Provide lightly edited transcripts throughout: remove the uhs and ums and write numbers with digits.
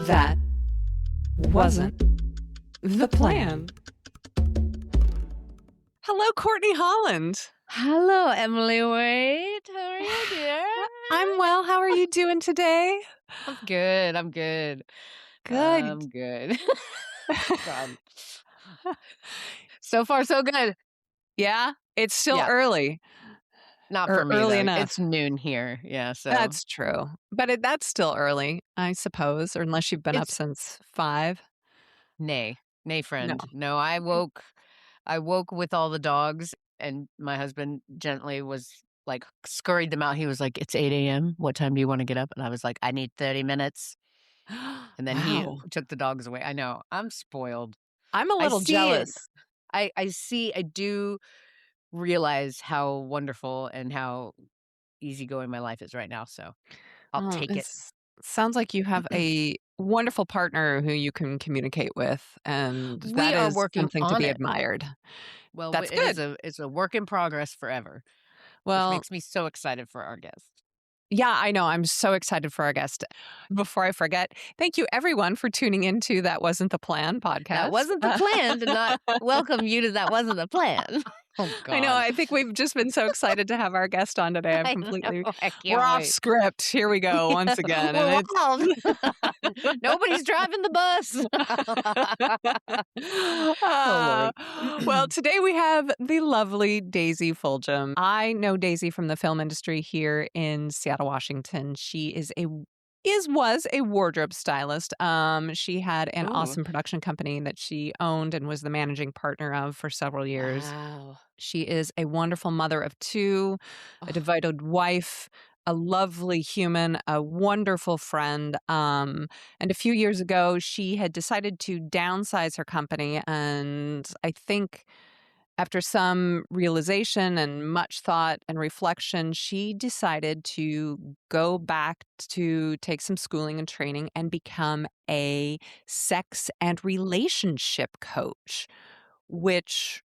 That wasn't the plan. Hello, Courtney Holland. Hello, Emily Wade. How are you, dear? I'm well. How are you doing today? I'm good. I'm good. Good. I'm good. God. So far, so good. Yeah, it's still Yeah. early. Not Or for me, early though. enough. It's noon here. Yeah, so. That's true. But that's still early, I suppose, or unless you've been up since 5. Nay, friend. No, I woke with all the dogs, and my husband gently was like, scurried them out. He was like, "It's 8 a.m. What time do you want to get up?" And I was like, "I need 30 minutes." And then he Wow. took the dogs away. I know. I'm spoiled. I'm a little jealous. I do realize how wonderful and how easygoing my life is right now. So I'll take it. Sounds like you have a wonderful partner who you can communicate with, and We that are is working something to on be it. admired. Well, That's good. it's a work in progress forever, which Well, makes me so excited for our guest. yeah, I know. I'm so excited for our guest. Before I forget, thank you everyone for tuning into That Wasn't the Plan podcast. That wasn't the plan to not welcome you to That Wasn't the Plan. Oh, God. I know. I think we've just been so excited to have our guest on today. I know, We're off script. Here we go once again. We're wild. Nobody's driving the bus. Well, today we have the lovely Daisy Fulgham. I know Daisy from the film industry here in Seattle, Washington. She was a wardrobe stylist. She had an awesome production company that she owned and was the managing partner of for several years. Wow. She is a wonderful mother of 2, a devoted wife, a lovely human, a wonderful friend. And a few years ago, she had decided to downsize her company. And I think after some realization and much thought and reflection, she decided to go back to take some schooling and training and become a sex and relationship coach, which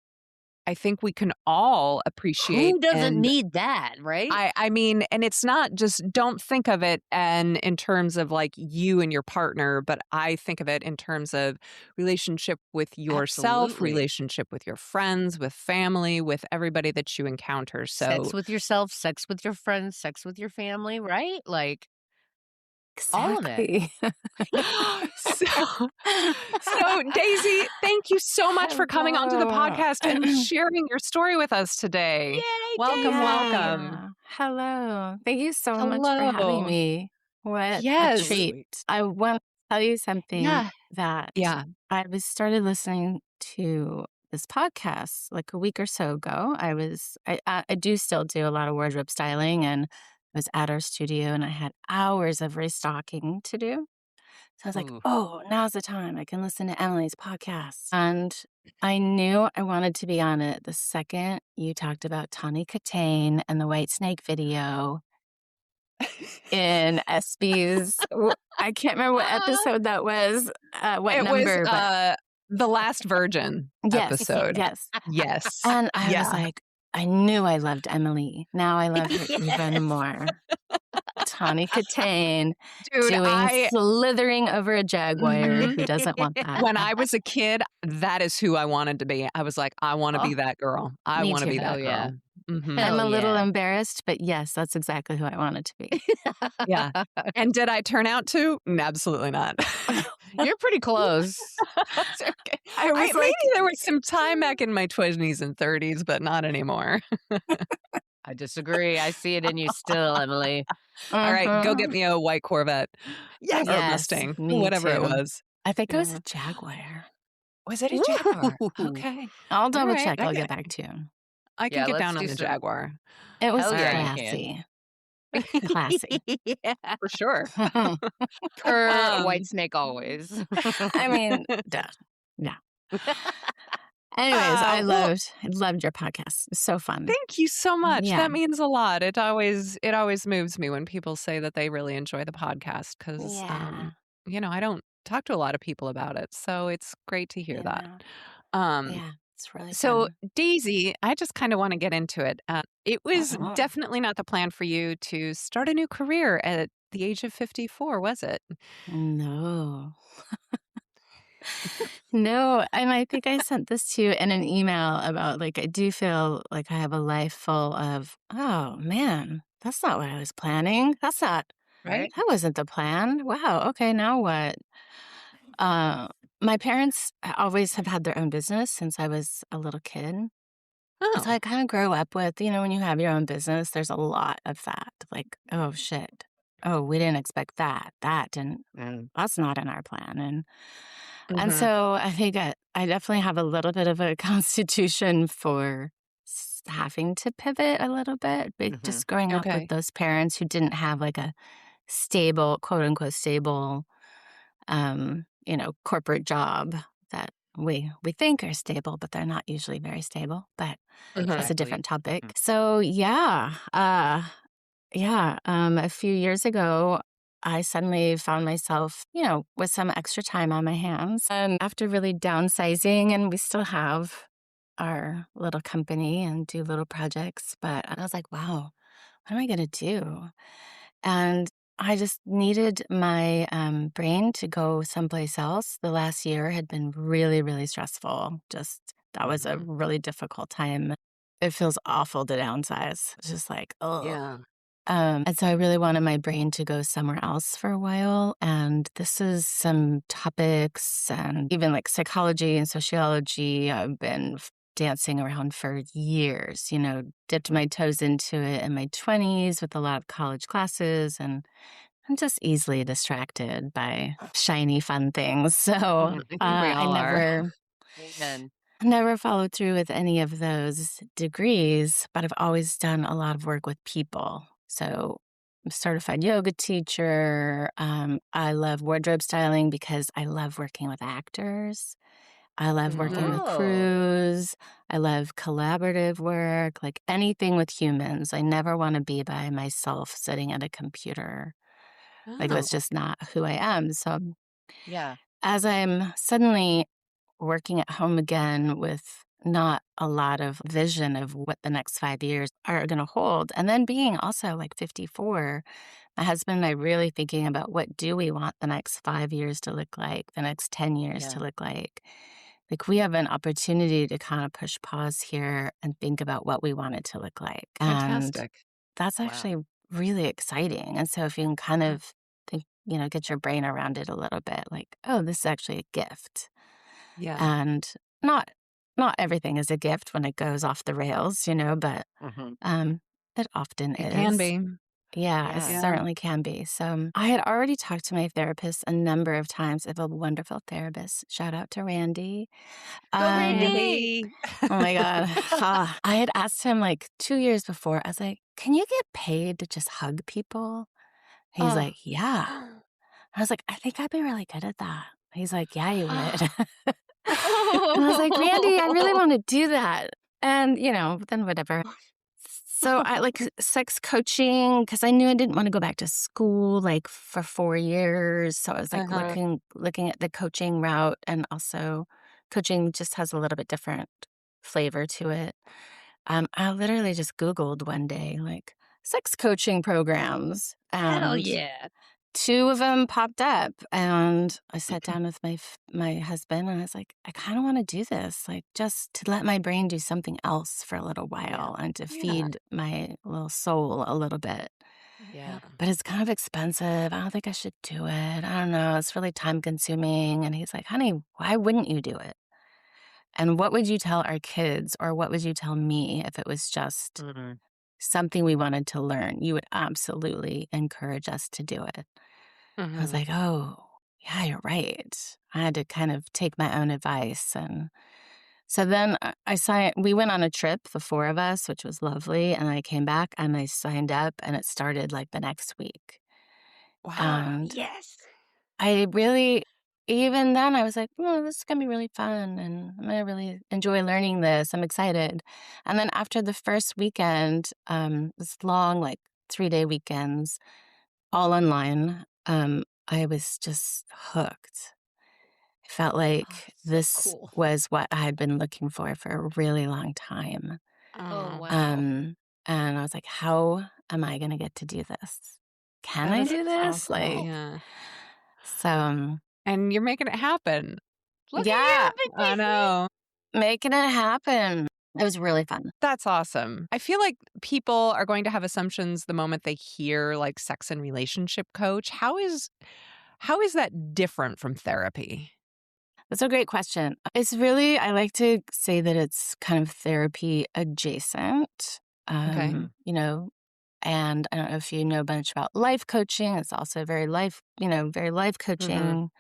I think we can all appreciate. Who doesn't need that, right? I mean, and it's not just, don't think of it in terms of like you and your partner, but I think of it in terms of relationship with yourself, Absolutely. relationship with your friends, with family, with everybody that you encounter. So sex with yourself, sex with your friends, sex with your family, right? Like, all of it. So, Daisy, thank you so much for coming onto the podcast and sharing your story with us today. Yay, welcome. Hello. Thank you so much for having me. What a treat. I want to tell you something that I started listening to this podcast like a week or so ago. I do still do a lot of wardrobe styling, and I was at our studio and I had hours of restocking to do. So I was like, oh, now's the time. I can listen to Emily's podcast. And I knew I wanted to be on it the second you talked about Tawny Katane and the White Snake video in SB's. I can't remember what episode that was, but the Last Virgin episode. Yes. And I was like, I knew I loved Emily. Now I love her even more. Tawny Katane slithering over a jaguar. Who doesn't want that? When I was a kid, that is who I wanted to be. I was like, I want to be that girl. I want to be that girl. Yeah. Mm-hmm. I'm a little embarrassed, but yes, that's exactly who I wanted to be. Yeah. And did I turn out to? Absolutely not. You're pretty close. Okay. Maybe there was some time back in my 20s and 30s, but not anymore. I disagree. I see it in you still, Emily. All right, go get me a white Corvette. Or Mustang, whatever it was. I think it was a Jaguar. Was it a Jaguar? Okay. I'll double check. I'll get back to you. I can get down on the Jaguar. It was classy. Classy. Yeah. For sure. Per White Snake always. I mean, duh. Yeah. Anyways, I loved your podcast. It's so fun. Thank you so much. Yeah. That means a lot. It always moves me when people say that they really enjoy the podcast because, I don't talk to a lot of people about it. So it's great to hear that. It's really so fun. Daisy, I just kind of want to get into it. It was definitely not the plan for you to start a new career at the age of 54, was it? No. No, and I think I sent this to you in an email about, like, I do feel like I have a life full of, "Oh, man, that's not what I was planning. Right? That wasn't the plan. Wow, okay, now what?" Uh, my parents always have had their own business since I was a little kid. So Oh, I kinda grew up with, when you have your own business, there's a lot of that, like, "Oh, shit. Oh, we didn't expect that. Mm. That's not in our plan," and mhm. so I think I definitely have a little bit of a constitution for having to pivot a little bit, but Mhm. just growing up with Okay. those parents who didn't have like a stable, quote unquote, stable, corporate job that we think are stable, but they're not usually very stable. But that's a Exactly. different topic. Mhm. So a few years ago, I suddenly found myself, with some extra time on my hands. And after really downsizing, and we still have our little company and do little projects, but I was like, wow, what am I going to do? And I just needed my brain to go someplace else. The last year had been really, really stressful. Just that was a Mhm. really difficult time. It feels awful to downsize. It's just like, oh. Yeah. And so I really wanted my brain to go somewhere else for a while. And this is some topics and even like psychology and sociology I've been dancing around for years, dipped my toes into it in my 20s with a lot of college classes. And I'm just easily distracted by shiny, fun things. So Mhm. I think we I all are. never Amen. never followed through with any of those degrees, but I've always done a lot of work with people. So I'm a certified yoga teacher. I love wardrobe styling because I love working with actors. I love working Mhm. with Oh. crews. I love collaborative work, like anything with humans. I never want to be by myself sitting at a computer. Like that's Oh, just not who I am. So Yeah. as I'm suddenly working at home again with not a lot of vision of what the next 5 years are going to hold, and then being also like 54, my husband and I really thinking about what do we want the next 5 years to look like, the next 10 years to Yeah. look like. Like we have an opportunity to kind of push pause here and think about what we want it to look like. And fantastic. that's Wow. actually really exciting. And so if you can kind Yeah. of think, get your brain around it a little bit, like, oh, this is actually a gift. Yeah. And not not everything is a gift when it goes off the rails, but Mhm. um it often It can is. be. Yeah, it Yeah. Yeah. certainly can be. So I had already talked to my therapist a number of times. I have a wonderful therapist. Shout out to Randy. Go Um, Randy! Randy. oh my God. I had asked him like 2 years before, I was like, can you get paid to just hug people? He's Oh. like, yeah. I was like, I think I'd be really good at that. He's like, yeah, you would. And I was like, "Randy, I really Oh. wanna do that." And, then whatever. So I like sex coaching because I knew I didn't wanna go back to school, like, for 4 years. So I was, like, Uh-huh. looking at the coaching route, and also coaching just has a little bit different flavor to it. I literally just Googled one day, like, "sex coaching programs," Hell and yeah. 2 of them popped up, and I sat down with my husband, and I was like, "I kinda wanna do this, like, just to let my brain do something else for a little Yeah. while and to Yeah. feed my little soul a little bit. Yeah. Yeah. But it's kind of expensive. I don't think I should do it. I don't know. It's really time consuming." And he's like, "Honey, why wouldn't you do it? And what would you tell our kids, or what would you tell me if it was just Mhm. something we wanted to learn? You would absolutely encourage us to do it." I was Mhm. like, "Oh, yeah, you're right." I had to kind of take my own advice, and so then I signed we went on a trip, the 4 of us, which was lovely, and I came back and I signed up, and it started, like, the next week, Wow. and Yes. I really even then, I was like, "Oh, this is gonna be really fun, and I'm gonna really enjoy learning this. I'm excited." And then after the first weekend, this long, like, 3-day weekends, all online, I was just hooked. I felt Oh, like so this cool. was what I had been looking for a really long time. Oh, Oh. wow. Um, and I was like, "How am I gonna get to do this?" can That I is do this? awesome, Like, yeah. so, And you're making it happen. Look at yeah, you. I know. making it happen. It was really fun. That's awesome. I feel like people are going to have assumptions the moment they hear like sex and relationship coach. How is that different from therapy? That's a great question. It's really, I like to say that it's kind of therapy adjacent, Okay. you know, and I don't know if you know a bunch about life coaching. It's also very life Mhm. coaching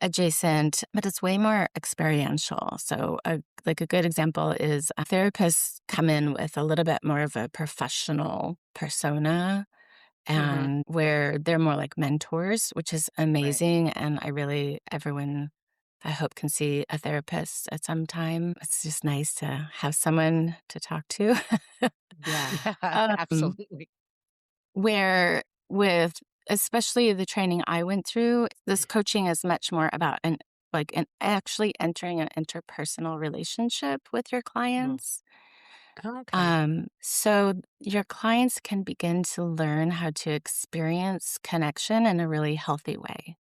adjacent, but it's way more experiential. So, like a good example is therapists come in with a little bit more of a professional persona Mhm. and where they're more like mentors, which is Right. amazing. And everyone, I hope, can see a therapist at some time. It's just nice to have someone to talk to. Yeah. Yeah, um, absolutely. where with especially the training I went through, this coaching is much more about an actually entering an interpersonal relationship with your Mm, clients. Okay. So your clients can begin to learn how to experience connection in a really healthy way.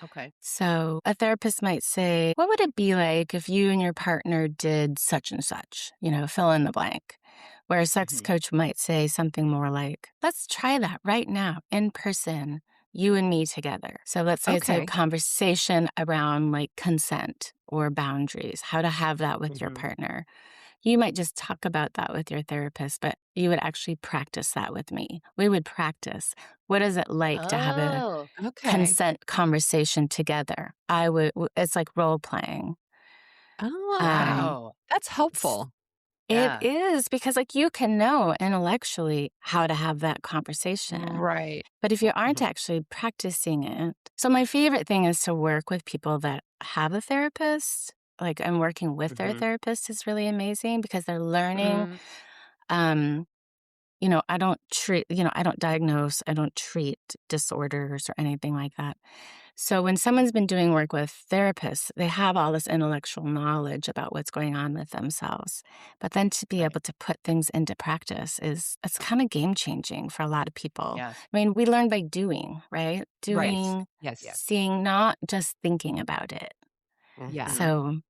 okay. So a therapist might say, what would it be like if you and your partner did such and such? Fill in the blank. Where a sex Mhm. coach might say something more like, let's try that right now in person, you and me together. So let's say it's a Okay. conversation around like consent or boundaries, how to have that with your Mhm. partner. You might just talk about that with your therapist, but you would actually practice that with me. We would practice. What is it like to have a Oh, Okay. consent conversation together? It's like role playing. Oh, okay. Um, wow. That's s- helpful. it Yeah. is because like you can know intellectually how to have that conversation. Right. But if you aren't Mhm. actually practicing it, so my favorite thing is to work with people that have a therapist. Like I'm working with their Mhm. therapist is really amazing because they're learning. Mm, Um, I don't diagnose, I don't treat disorders or anything like that. So when someone's been doing work with therapists, they have all this intellectual knowledge about what's going on with themselves. But then to be Right. able to put things into practice it's kind of game changing for a lot of people. Yeah. I mean, we learn by doing, right? right. Doing, Yeah. Yes. seeing, not just thinking about it. Yeah. Mhm. So,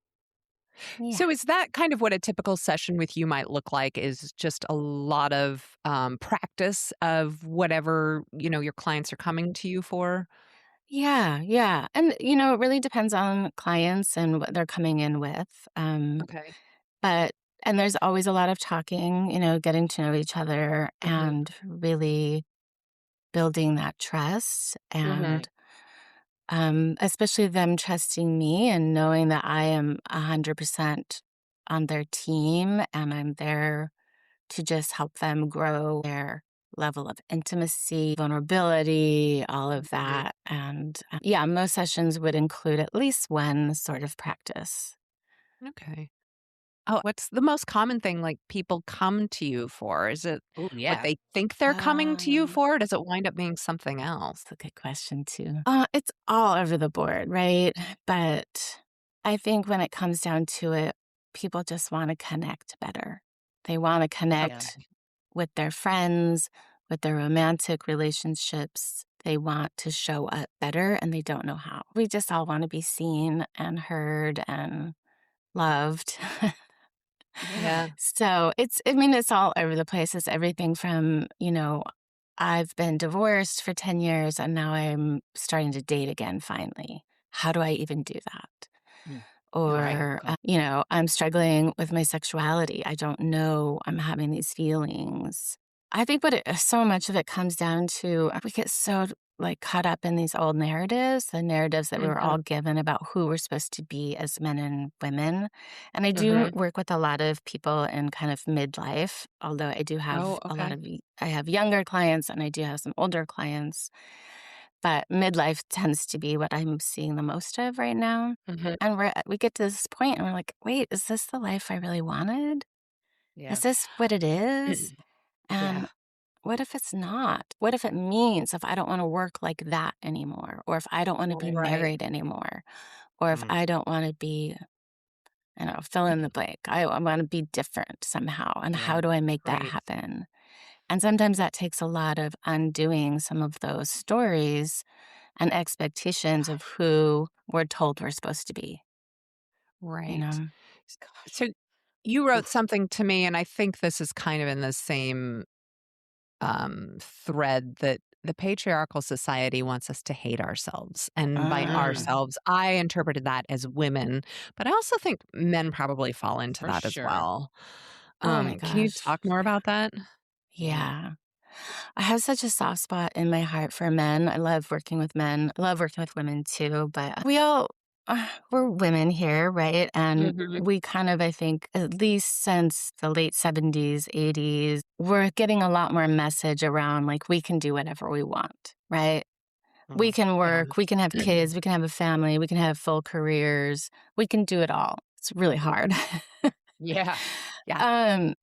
yeah. So is that kind of what a typical session with you might look like, is just a lot of practice of whatever, your clients are coming to you for? Yeah, yeah. And, it really depends on clients and what they're coming in with. Okay. But and there's always a lot of talking, getting to know each other Mhm. and really building that trust and Right. especially them trusting me and knowing that I am 100% on their team and I'm there to just help them grow their level of intimacy, vulnerability, all of Mhm. that. And yeah, most sessions would include at least one sort of practice. Okay. Oh, what's the most common thing, like, people come to you for? Is it Oh, what yeah. they think they're coming to you Um, for? Or does it wind up being something else? That's a good question, too. It's all over the board, right? But I think when it comes down to it, people just want to connect better. They want to Yeah. connect with their friends, with their romantic relationships. They want to show up better and they don't know how. We just all want to be seen and heard and loved. Yeah. Yeah. So it's all over the place. It's everything from, I've been divorced for 10 years and now I'm starting to date again finally. How do I even do that? Mm. Right. Or, Okay. I'm struggling with my sexuality. I don't know I'm having these feelings. I think so much of it comes down to we get so like caught up in these old narratives, the narratives that we were Mhm. all given about who we're supposed to be as men and women. And I do Mhm. work with a lot of people in kind of midlife, although I do have Oh, okay. I have younger clients and I do have some older clients. But midlife tends to be what I'm seeing the most of right now. Mhm. And we get to this point and we're like, wait, is this the life I really wanted? Yeah. Is this what it is? And Yeah. what if it's not? What if it means if I don't want to work like that anymore? Or if I don't want to be Right. married anymore? Or if Mm. I don't want to be, I don't know, fill in the blank. I want to be different somehow. And Yeah. how do I make that Right. happen? And sometimes that takes a lot of undoing some of those stories and expectations of who we're told we're supposed to be, you Right. know? Gosh. So you wrote Oof. something to me, and I think this is kind of in the same thread that the patriarchal society wants us to hate ourselves. And by Mm, Mm. ourselves, I interpreted that as women, but I also think men probably fall into for that as sure. well. Oh my Can you gosh. talk more Yeah. about that? Yeah. Yeah. I have such a soft spot in my heart for men. I love working with men. I love working with women too, but we all we're women here, right? And Mhm. we kind of, I think, at least since the late 70s, 80s, we're getting a lot more message around like we can do whatever we want, right? We Mhm. can Yeah. work, we can have kids, we can have a family, we can have full careers, we can do it all. It's really Mhm. hard. Yeah. Yeah. um,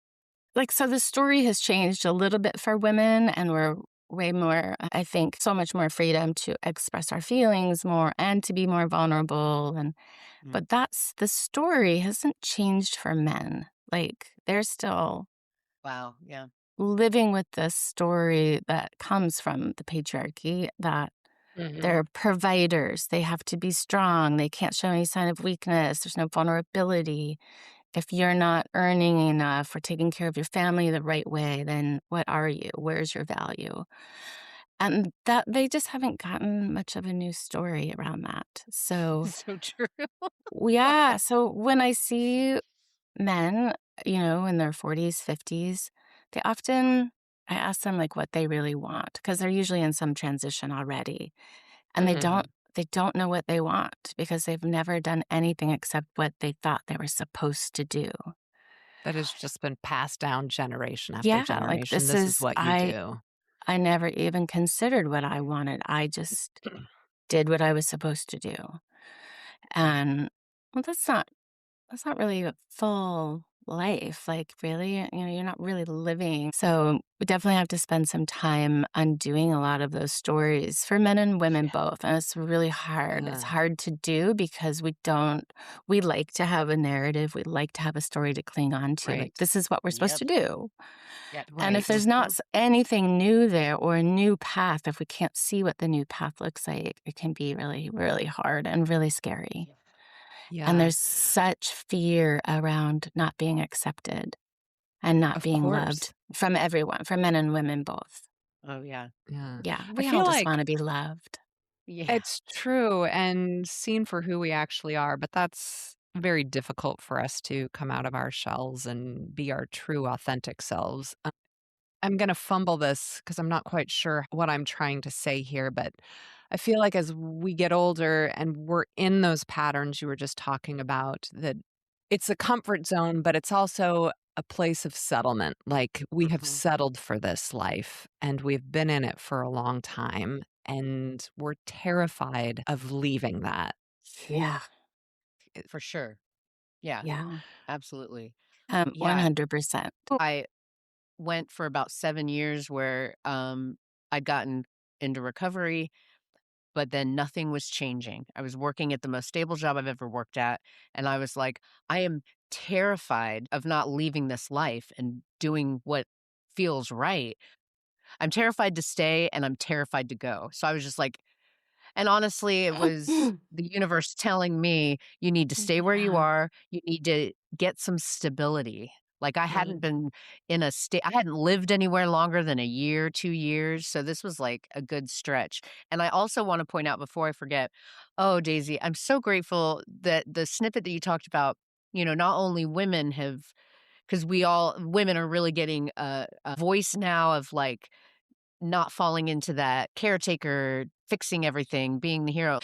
like, so the story has changed a little bit for women, and we're way more, I think, so much more freedom to express our feelings more and to be more vulnerable. And, Mm. but that's the story hasn't changed for men. Like, they're still Wow. Yeah. living with this story that comes from the patriarchy that Mhm. they're providers. They have to be strong. They can't show any sign of weakness. There's no vulnerability. If you're not earning enough or taking care of your family the right way, then what are you? Where's your value? And that they just haven't gotten much of a new story around that. So, So true. yeah. So when I see men, in their 40s, 50s, they often, I ask them like what they really want because they're usually in some transition already. And Mhm. they don't know what they want because they've never done anything except what they thought they were supposed to do. That has just been passed down generation after Yeah, like generation. This is what you do. I never even considered what I wanted. I just did what I was supposed to do. And well, that's not really a full life. Like, really, you're not really living. So, we definitely have to spend some time undoing a lot of those stories for men and women Yeah. both. And it's really hard. It's Uh, hard to do because we like to have a narrative. We like to have a story to cling on to. Like, right. this is what we're supposed Yep. to do. Yep. And if Right. there's not Mhm. anything new there or a new path, if we can't see what the new path looks like, it can be really, really hard and really scary. Yeah. And Yeah. there's such fear around not being accepted and not Of being course. loved from everyone, from men and women both. Oh, yeah. Yeah. Yeah, I we all feel just like wanna be loved. Yeah. it's true and seen for who we actually are, but that's very difficult for us to come out of our shells and be our true, authentic selves. I'm going to fumble this because I'm not quite sure what I'm trying to say here, but I feel like as we get older and we're in those patterns you were just talking about, that it's a comfort zone, but it's also a place of settlement. Like we have Mhm. settled for this life and we've been in it for a long time and we're terrified of leaving that. Yeah, For sure. Yeah. yeah. Absolutely. Yeah. 100%. I went for about 7 years where, I'd gotten into recovery, but then nothing was changing. I was working at the most stable job I've ever worked at, and I was like, "I am terrified of not leaving this life and doing what feels right. I'm terrified to stay, and I'm terrified to go." So I was just like, and honestly, it was the universe telling me, "You need to stay where you Yeah. are. You need to get some stability." Like, I hadn't Mm. been in a state I hadn't lived anywhere longer than a year, 2 years, so this was, like, a good stretch. And I also wanna point out before I forget, oh, Daisy, I'm so grateful that the snippet that you talked about, not only women have, because we all women are really getting a voice now of, like, not falling into that caretaker, fixing everything, being the hero.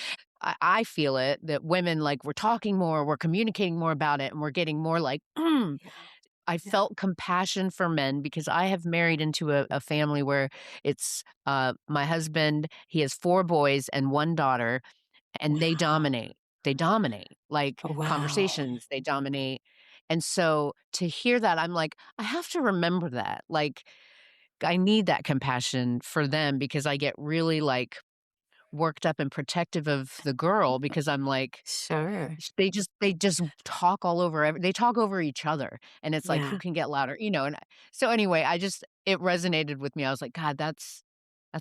I feel it that women, like, we're talking more, we're communicating more about it, and we're getting more like, Yeah, I yeah. felt compassion for men because I have married into a family where it's my husband, he has 4 boys and 1 daughter, and they Wow. dominate. They dominate, like Wow. conversations, they dominate. And so to hear that, I'm like, I have to remember that. Like, I need that compassion for them because I get really like worked up and protective of the girl because I'm like, Sure. they just talk all over they talk over each other, and it's like, who Yeah. can get louder, and so anyway, it resonated with me. I was like, God, that's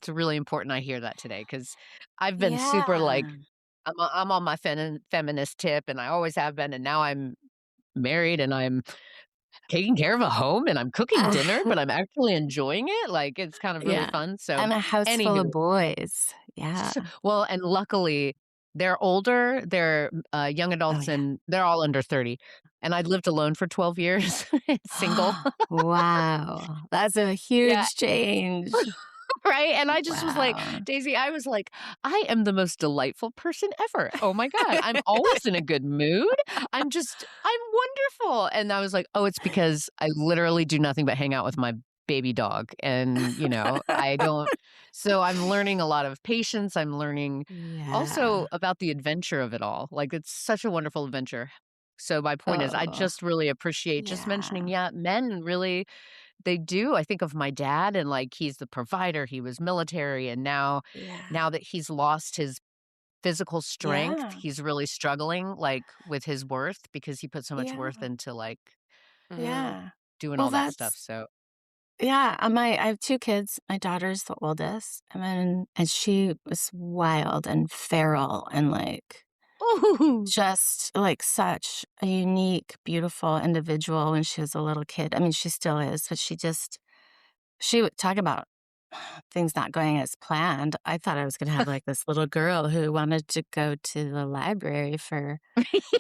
really important I hear that today because 'cause I've been super, like, Yeah. I'm on my feminist tip, and I always have been, and now I'm married, and I'm taking care of a home, and I'm cooking dinner, but I'm actually enjoying it, like, it's kind of really Yeah. fun, so And a house full of anywho. boys. Yeah. Well, and luckily, they're older, they're, young Oh, adults, yeah. and they're all under 30, and I lived alone for 12 years, single. Wow. That's a Yeah. huge change. Right? And I just was like, Wow. Daisy, I was like, I am the most delightful person ever. Oh my God. I'm always in a good mood. I'm wonderful. And I was like, oh, it's because I literally do nothing but hang out with my baby dog. And, I don't. So I'm learning a lot of patience. I'm learning Yeah. also about the adventure of it all. Like, it's such a wonderful adventure. So my point is, I Oh, just really appreciate just mentioning, yeah. yeah, men really they do. I think of my dad and, like, he's the provider, he was military, and Yeah. now that he's lost his physical strength, Yeah. he's really struggling, like, with his worth because he put so much worth Yeah. into, like, Mhm. Yeah. doing Well, all that stuff, that's so yeah. I have two kids. My daughter's the oldest, and she was wild and feral and like Ooh. just like such a unique, beautiful individual when she was a little kid. I mean, she still is, but she would talk about things not going as planned. I thought I was going to have like this little girl who wanted to go to the library for,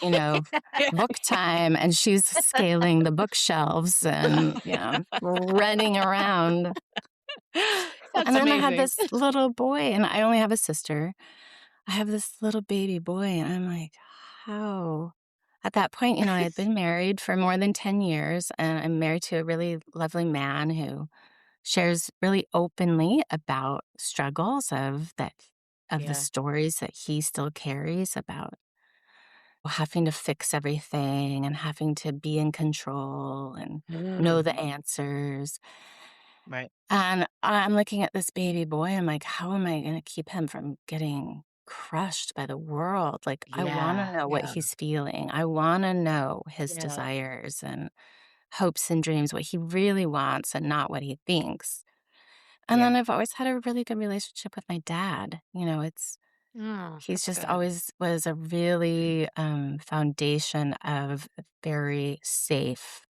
you know, book time, and she's scaling the bookshelves and, running around. That's And then I had amazing. this little boy, and I only have a sister. I have this little baby boy, and I'm like, how? At that point, I had been married for more than 10 years, and I'm married to a really lovely man who shares really openly about struggles of the Yeah. stories that he still carries about having to fix everything and having to be in control and know the Mm. answers. Right. And I'm looking at this baby boy. I'm like, how am I going to keep him from getting crushed by the world? Like, I want to Yeah, know what yeah, he's feeling. I want to know his yeah, desires and hopes and dreams, what he really wants and not what he thinks. And yeah. then I've always had a really good relationship with my dad. Oh, He's that's just good. always was a really foundation of a very safe,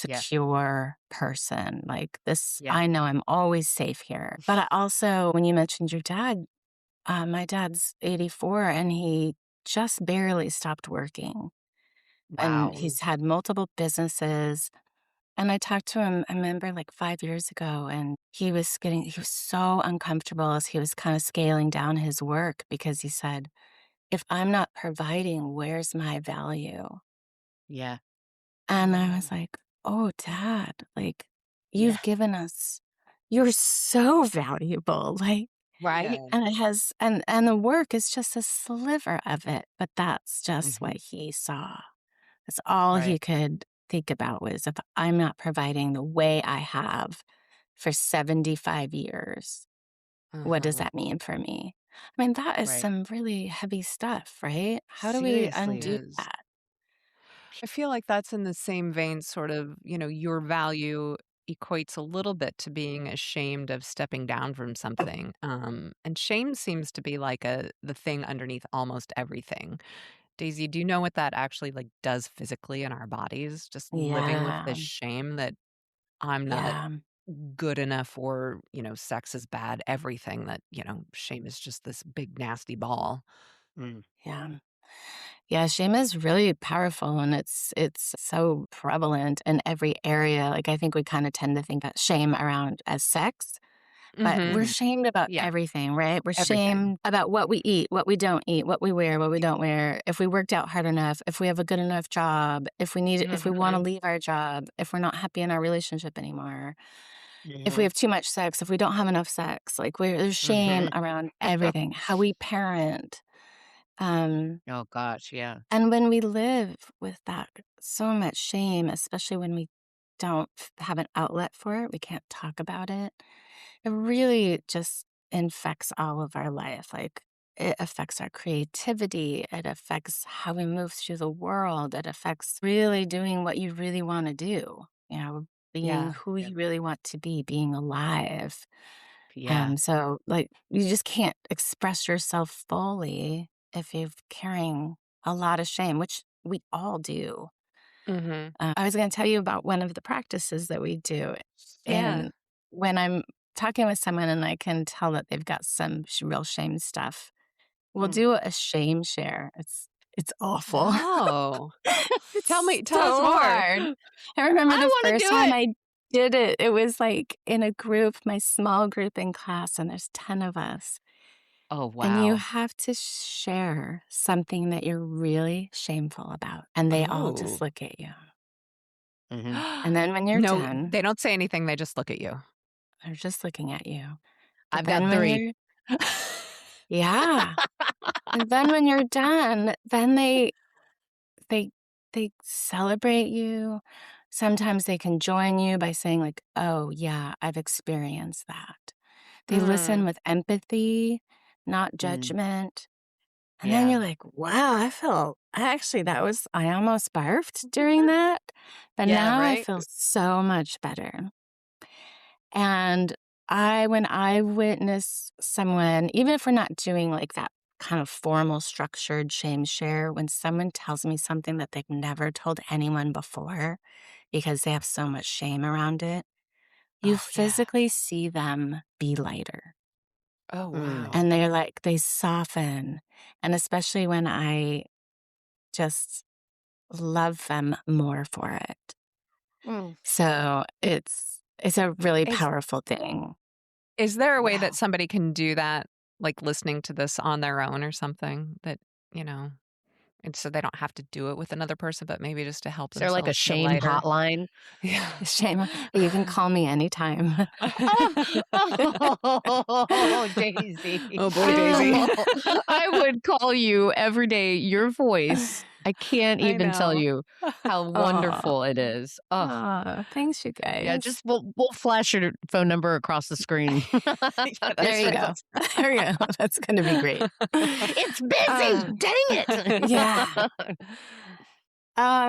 Yeah, secure person. Like this, yeah. I know I'm always safe here. But I also, when you mentioned your dad, my dad's 84 and he just barely stopped working. And Wow. he's had multiple businesses. And I talked to him, I remember like 5 years ago, and he was so uncomfortable as he was kind of scaling down his work because he said, if I'm not providing, where's my value? Yeah, And I was like, oh, dad, like yeah, you've given us, you're so valuable. Like, Right? yeah. and the work is just a sliver of it, but that's just what Mhm. he saw. That's all he Right, could think about was if I'm not providing the way I have for 75 years, what does Uh-huh. that mean for me? I mean, that is right. some really heavy stuff, right? How do we Seriously undo is. that? I feel like that's in the same vein, sort of, your value equates a little bit to being ashamed of stepping down from something. And shame seems to be like the thing underneath almost everything. Daisy, do you know what that actually like does physically in our bodies? Just living with Yeah, this shame that I'm not yeah, good enough or, sex is bad, everything that, shame is just this big nasty ball. Mm. yeah. Yeah, shame is really powerful and it's so prevalent in every area. Like I think we kind of tend to think of shame around as sex. But Mhm. we're Mhm. shamed about Yeah, everything, right? We're everything. shamed about what we eat, what we don't eat, what we wear, what we don't wear, if we worked out hard enough, if we have a good enough job, if we want to Mhm. leave our job, if we're not happy in our relationship anymore, if we Mhm. have too much sex, if we don't have enough sex. Like there's shame Mhm. around everything, how we parent. Um, Oh gosh, yeah. and when we live with that so much shame, especially when we don't have an outlet for it, we can't talk about it. It really just infects all of our life. Like, it affects our creativity. It affects how we move through the world. It affects really doing what you really want to do, being Yeah. who you really want to be, being alive. Yeah. So, like, you just can't express yourself fully if you're carrying a lot of shame, which we all do. Mhm. I was going to tell you about one of the practices that we do. Yeah. And when I'm talking with someone and I can tell that they've got some real shame stuff, we'll Mm. do a shame share. It's awful. Oh. It's Tell us so more. hard. I remember I the wanna first do time it. I did it, it was like in a group, my small group in class, and there's 10 of us. Oh, And you wow. have to share something that you're really shameful about. And they all just Oh. look at you. Mhm. And then when you're No, done, they don't say anything, they just look at you. they're just looking at you. But I've then got when 3. you're, yeah. And then when you're done, then they they celebrate you. Sometimes they can join you by saying like, "Oh, yeah, I've experienced that." They listen Mm. with empathy, not Mm, judgment. And then yeah. you're like, "Wow, I almost barfed during that, but Yeah, now I right? feel so much better." And when I witness someone, even if we're not doing like that kind of formal structured shame share, when someone tells me something that they've never told anyone before because they have so much shame around it, you Oh, yeah. physically see them be lighter. Oh, Mm. wow. And they soften. And especially when I just love them more for it. Mm. So it's a really Is powerful thing. is there a way that Wow. somebody can do that, like, listening to this on their own or something that, you know and so they don't have to do it with another person, but maybe just to help Is there like a themselves feel shame lighter? hotline? Yeah. Shame. You can call me anytime. Oh, Daisy. Oh, boy, Daisy. Oh, I would call you every day. Your voice, I can't I even tell know. you how Oh, wonderful it is. Oh, thanks, you yeah, guys. just we'll flash your phone number across the screen. Yeah, There that's you right. go. There you go. That's going to be great. It's busy. Uh, Dang it. yeah.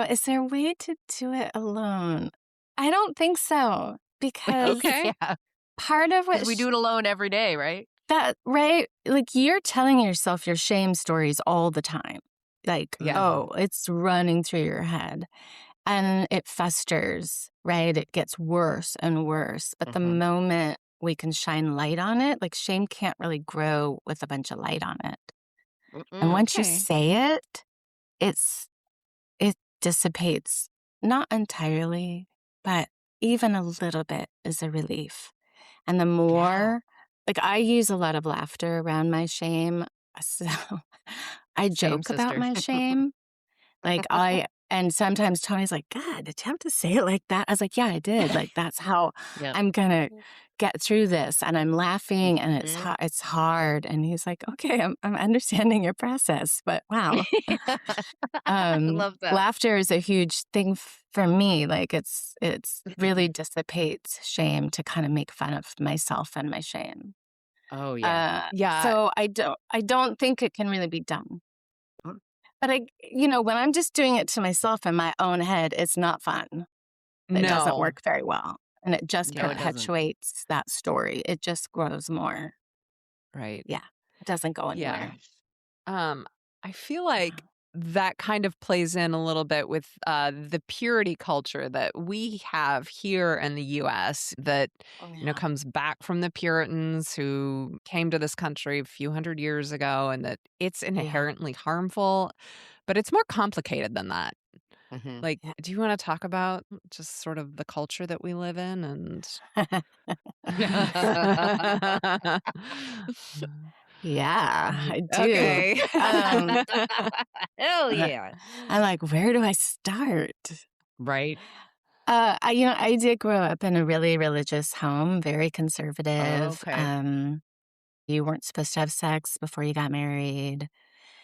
Is there a way to do it alone? I don't think so because Okay. Yeah, part of because we do it alone every day, right? right? Like you're telling yourself your shame stories all the time. Like, Yeah. oh, it's running through your head and it festers, right? It gets worse and worse. But the Mhm. moment we can shine light on it, like shame can't really grow with a bunch of light on it. And Mm-mm. once you Okay. say it, it dissipates, not entirely, but even a little bit is a relief. And the Yeah. more, like, I use a lot of laughter around my shame. So I Same joke about sister. my shame. And sometimes Tony's like, God, did you have to say it like that? I was like, yeah, I did. Like, that's how Yeah. I'm going to get through this. And I'm laughing and Mhm. it's hard. And he's like, okay, I'm understanding your process, but wow. I love that. Laughter is a huge thing for me. Like it's really dissipates shame to kind of make fun of myself and my shame. Oh, yeah. Yeah. So I don't think it can really be done. But when I'm just doing it to myself in my own head, it's not fun. It doesn't No. work very well. And it just No, it doesn't. perpetuates that story. It just grows more. Right. Yeah. It doesn't go Yeah. anywhere. Um, I feel like that kind of plays in a little bit with the purity culture that we have here in the US that, Oh, yeah. comes back from the Puritans who came to this country a few hundred years ago, and that it's Yeah. inherently harmful, but it's more complicated than that. Mhm. Like, do you want to talk about just sort of the culture that we live in and Yeah, I do. Okay. Um, Hell uh, yeah. I'm like, where do I start? Right? I did grow up in a really religious home, very Oh, conservative. okay. You weren't supposed to have sex before you got married.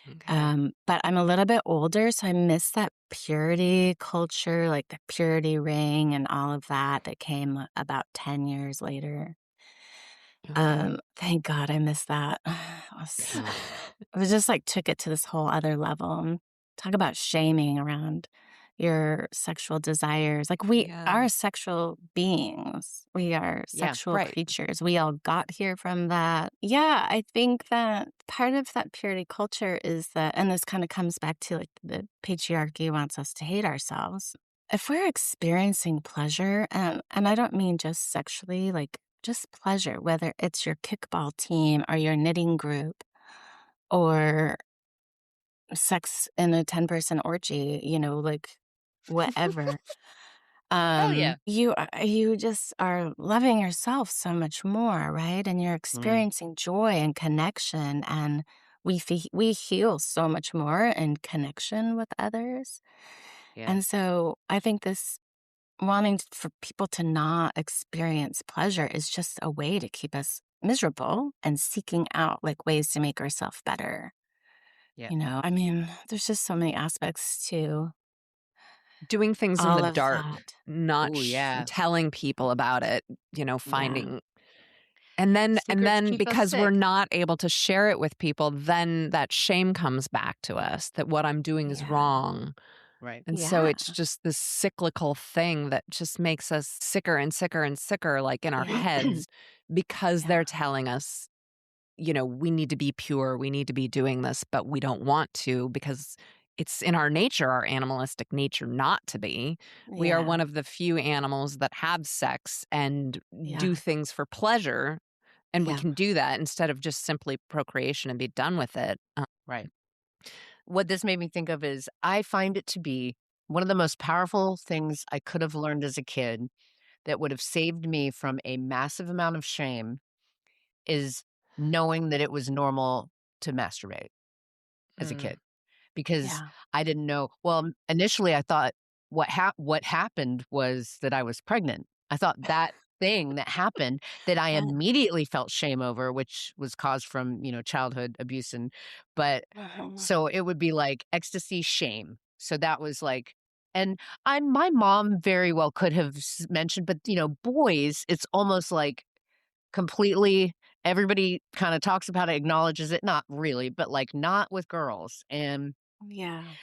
Okay. But I'm a little bit older, so I miss that purity culture, like the purity ring and all of that came about 10 years later. Thank God I missed that. It was just like took it to this whole other level. Talk about shaming around your sexual desires. Like we Yeah. are sexual beings. We are sexual Right. creatures. We all got here from that. Yeah, I think that part of that purity culture is that, and this kind of comes back to like the patriarchy wants us to hate ourselves. If we're experiencing pleasure, and I don't mean just sexually, like just pleasure, whether it's your kickball team or your knitting group or sex in a 10-person orgy, like whatever. Hell yeah. You just are loving yourself so much more, right? And you're Mm, experiencing joy and connection, and we heal so much more in connection with others. yeah. And so I think this wanting for people to not experience pleasure is just a way to keep us miserable and seeking out like ways to make ourselves better. Yeah. I mean, there's just so many aspects to Doing things in the all of dark, that. not Oh, yeah. telling people about it, Yeah. finding and Secrets then keep us because we're sick. not able to share it with people, then that shame comes back to us that what I'm doing is Yeah. wrong. Right. And so Yeah. it's just this cyclical thing that just makes us sicker and sicker and sicker, like in our Yeah. heads, because Yeah. they're telling us, we need to be pure, we need to be doing this, but we don't want to because it's in our nature, our animalistic nature, not to be. We are Yeah. one of the few animals that have sex and Yeah. do things for pleasure. And we Yeah. can do that instead of just simply procreation and be done with it. Right. What this made me think of is I find it to be one of the most powerful things I could have learned as a kid that would have saved me from a massive amount of shame is knowing that it was normal to masturbate as a Mm, kid. Because Yeah. I didn't know. Well, initially, I thought what happened was that I was pregnant. I thought that thing that happened that I immediately felt shame over, which was caused from childhood abuse, but Mhm. so it would be like ecstasy, shame. So that was like, and my mom very well could have mentioned, but boys, it's almost like completely. Everybody kind of talks about it, acknowledges it, not really, but like not with girls, and Yeah.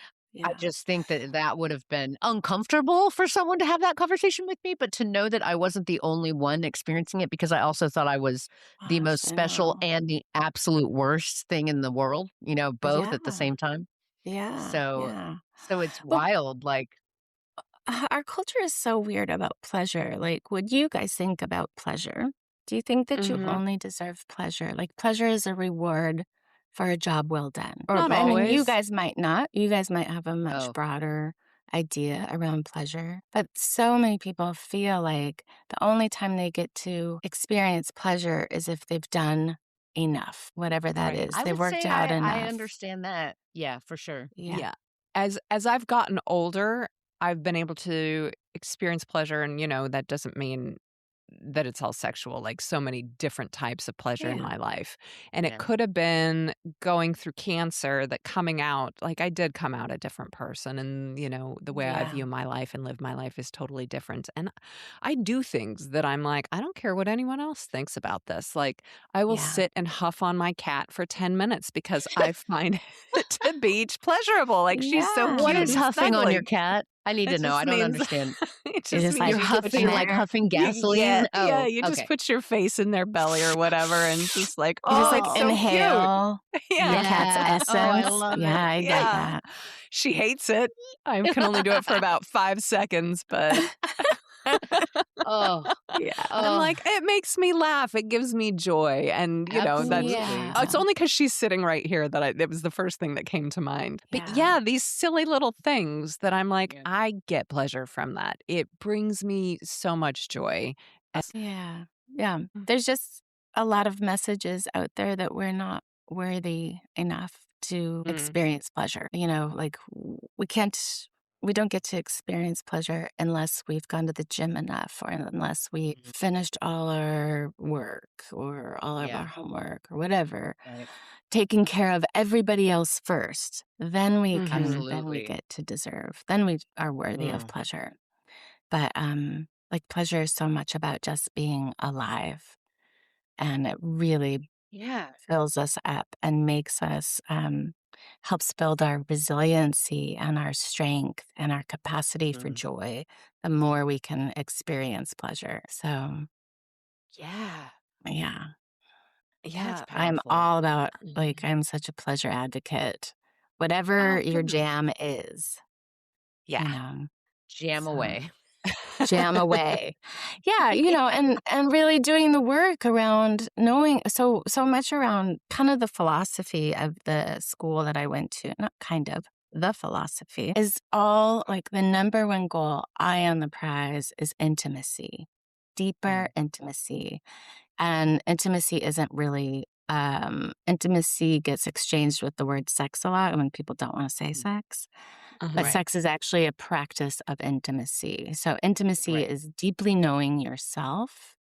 I Yeah. just think that that would have been uncomfortable for someone to have that conversation with me, but to know that I wasn't the only one experiencing it because I also thought I was the Gosh, most I special know. and the absolute worst thing in the world, both at the Yeah. same time. Yeah. So Yeah. so it's But wild, like, our culture is so weird about pleasure. Like, what do you guys think about pleasure? Do you think that you mhm. only deserve pleasure? Like, pleasure is a reward for a job well done. Or, Not I mean, you always. guys might not. You guys might have a much oh, broader idea around pleasure. But so many people feel like the only time they get to experience pleasure is if they've done enough, whatever that Right. is. I They've would worked say out I enough. understand that. Yeah, for sure. Yeah. Yeah. As I've gotten older, I've been able to experience pleasure, and that doesn't mean that it's all sexual, like so many different types of pleasure in Yeah. my life. And it Yeah. could have been going through cancer, that coming out, like I did come out a different person. And, the way I Yeah. view my life and live my life is totally different. And I do things that I'm like, I don't care what anyone else thinks about this. Like, I will Yeah. sit and huff on my cat for 10 minutes because I find it to be pleasurable. Like, she's so Yeah. What cute is and huffing on your snuggly. cat? I need It to know. I just don't means understand. it You're just just means like You're you just put huffing your like there. huffing yeah, gasoline? yeah, Oh, you just okay. put your face in their belly or whatever, and it's just like, You just "Oh, like it's so cute." inhale your Yeah. cat's Yeah. Oh, I essence. love Yeah, it. I get Yeah. that. She hates it. I can only do it for about 5 seconds, but Oh, Yeah. I'm oh, like, "It makes me laugh, it gives me joy," and, that's absolutely. it's Yeah. only because she's sitting right here that it was the first thing that came to mind. But, Yeah. yeah, these silly little things that I'm like, Yeah. I get pleasure from that. It brings me so much joy. Yeah. Yeah. There's just a lot of messages out there that we're not worthy enough to Mm, experience pleasure. Like we don't get to experience pleasure unless we've gone to the gym enough or unless we Mhm. finished all our work or all of Yeah. our homework or whatever. Right. Taking care of everybody else first. mhm. Then we Absolutely. get to deserve. Then we are worthy of Mm. pleasure. But like pleasure is so much about just being alive and it really fills us up and makes us, helps build our resiliency and our strength and our capacity for joy, the more we can experience pleasure. So, Yeah. yeah. That's Yeah, I'm powerful. all about like, I'm such a pleasure advocate. Whatever Oh, your good. jam is, Yeah. you know, Jam so away. jam away. Yeah, and really doing the work around knowing so much around kind of the philosophy of the school that I went to, not kind of, the philosophy is all like the number one goal, eye on the prize is intimacy, deeper Mm. intimacy. And intimacy isn't really intimacy gets exchanged with the word sex a lot when people don't want to say Mm. sex. But Uh-huh. Right. sex is actually a practice of intimacy. So intimacy Right. is deeply knowing yourself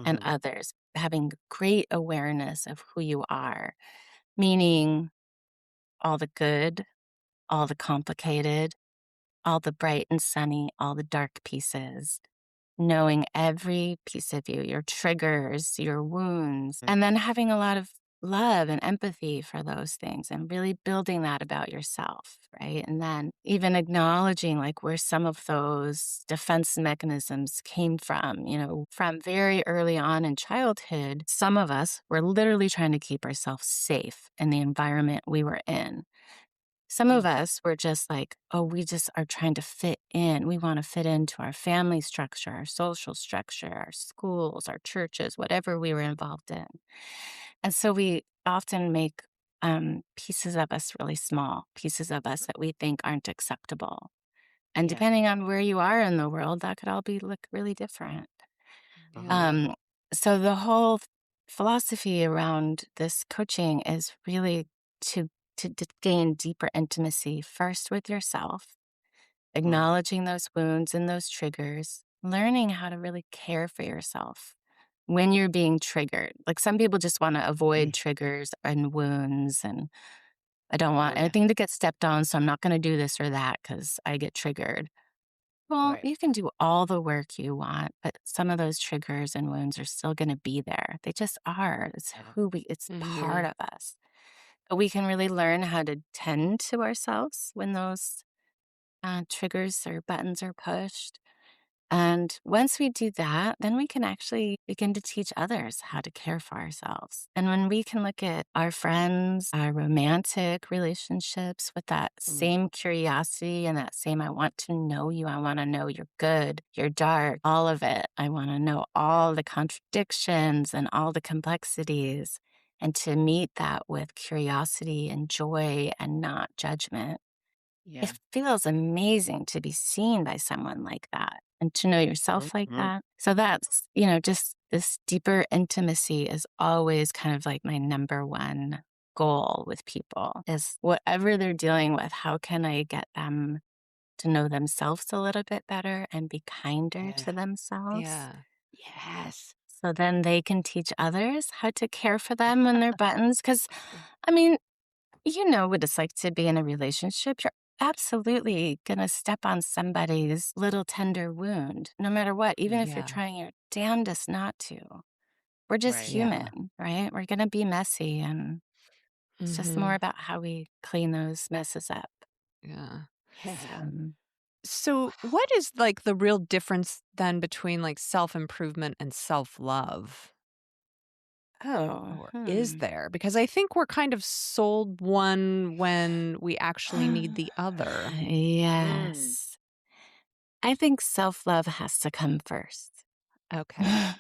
and Mhm. others, having great awareness of who you are, meaning all the good, all the complicated, all the bright and sunny, all the dark pieces, knowing every piece of you, your triggers, your wounds, Mm. and then having a lot of love and empathy for those things and really building that about yourself, right? And then even acknowledging like where some of those defense mechanisms came from, from very early on in childhood, some of us were literally trying to keep ourselves safe in the environment we were in. Some of Mm. us were just like, oh, we just are trying to fit in. We want to fit into our family structure, our social structure, our schools, our churches, whatever we were involved in. And so we often make pieces of us really small, pieces of us that we think aren't acceptable. And Yeah. depending on where you are in the world, that could all be look really different. Yeah. Um, so the whole philosophy around this coaching is really to to gain deeper intimacy first with yourself, Mm. acknowledging those wounds and those triggers, learning how to really care for yourself when you're being triggered. Like some people just want to avoid Mm. triggers and wounds, and I don't want Oh, yeah. anything to get stepped on, so I'm not going to do this or that because I get triggered. Well, Right. you can do all the work you want, but some of those triggers and wounds are still going to be there. They just are. Yeah. It's part Mhm. of us. But we can really learn how to tend to ourselves when those triggers or buttons are pushed. And once we do that, then we can actually begin to teach others how to care for ourselves. And when we can look at our friends, our romantic relationships with that Mm. same curiosity and that same, I want to know you, I want to know you're good, you're dark, all of it. I want to know all the contradictions and all the complexities. And to meet that with curiosity and joy and not judgment, Yeah. it feels amazing to be seen by someone like that and to know yourself like Mhm. that. So that's, just this deeper intimacy is always kind of like my number one goal with people is whatever they're dealing with, how can I get them to know themselves a little bit better and be kinder Yeah. to themselves? Yeah. Yes. So then they can teach others how to care for them and their buttons. Because, I mean, you know what it's like to be in a relationship. You're absolutely going to step on somebody's little tender wound, no matter what, even Mm. if you're Yeah. trying your damnedest not to. We're just Right. Yeah. human, right? We're going to be messy, and it's just more Mhm. about how we clean those messes up. Yeah. Yeah. So, So, what is like the real difference then between like self-improvement and self-love? oh, Or is there? Because I think we're kind of sold one when we actually need the other. Mm. yes. I think self love has to come first. Okay.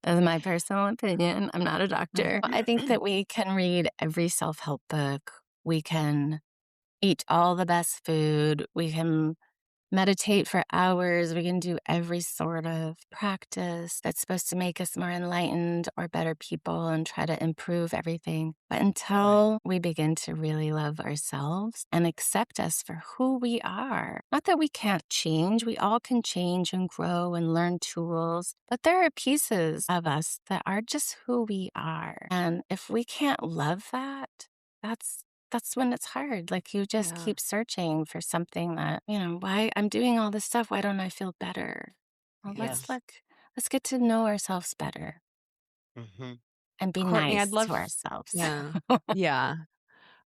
That's my personal opinion. I'm not a doctor. I think Mm. that we can read every self help book. We can eat all the best food. We can meditate for hours. We can do every sort of practice that's supposed to make us more enlightened or better people and try to improve everything. But Right. until we begin to really love ourselves and accept us for who we are, not that we can't change, we all can change and grow and learn tools, but there are pieces of us that are just who we are. And if we can't love that, that's that's when it's hard. Like you just Yeah. keep searching for something that, why I'm doing all this stuff. Why don't I feel better? Well, Yeah. Yes. let's get to know ourselves better and be Courtney, nice I'd to love ourselves. yeah. Yeah.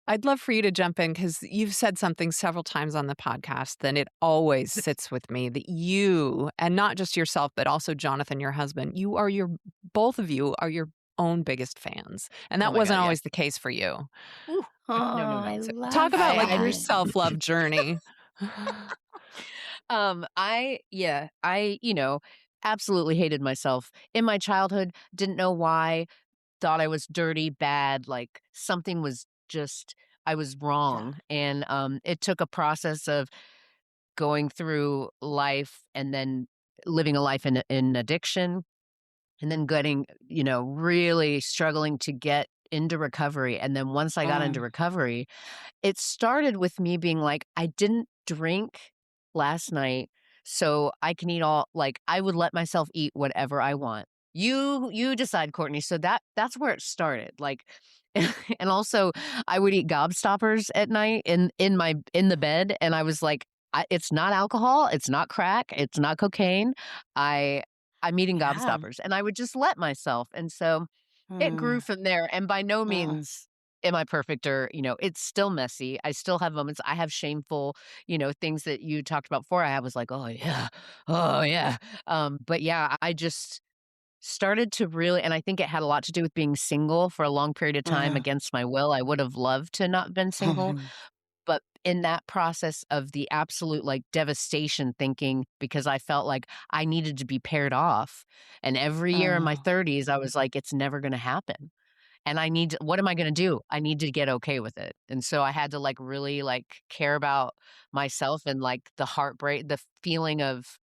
I'd love for you to jump in because you've said something several times on the podcast, and it always sits with me that you, and not just yourself, but also Jonathan, your husband, both of you are your own biggest fans. And Oh that my God, wasn't yes. always the case for you. Ooh, Oh, no. I So love talk about like your that. self-love journey. I absolutely hated myself in my childhood. Didn't know why. Thought I was dirty, bad, like something was just I was Yeah. wrong. And it took a process of going through life and then living a life in addiction and then getting, really struggling to get into recovery. And then once I got into Mm. recovery, it started with me being like, I didn't drink last night, so I can eat I would let myself eat whatever I want. You decide, Courtney. So that's where it started. Like and also I would eat gobstoppers at night in the bed, and I was like, it's not alcohol, it's not crack, it's not cocaine. I'm eating Yeah. gobstoppers, and I would just let myself. And so it grew Mm. from there, and by no Mm. means am I perfect or, it's still messy. I still have moments. I have shameful, things that you talked about before. I was like, oh yeah. Oh yeah. But yeah, I just started to really, and I think it had a lot to do with being single for a long period of time Mhm. against my will. I would have loved to not been single, Mhm. but in that process of the absolute like devastation thinking, because I felt like I needed to be paired off. And every year in my Mhm. 30s, I was like, it's never going to happen. And what am I going to do? I need to get okay with it. And so I had to like really like care about myself and like the heartbreak, the feeling of,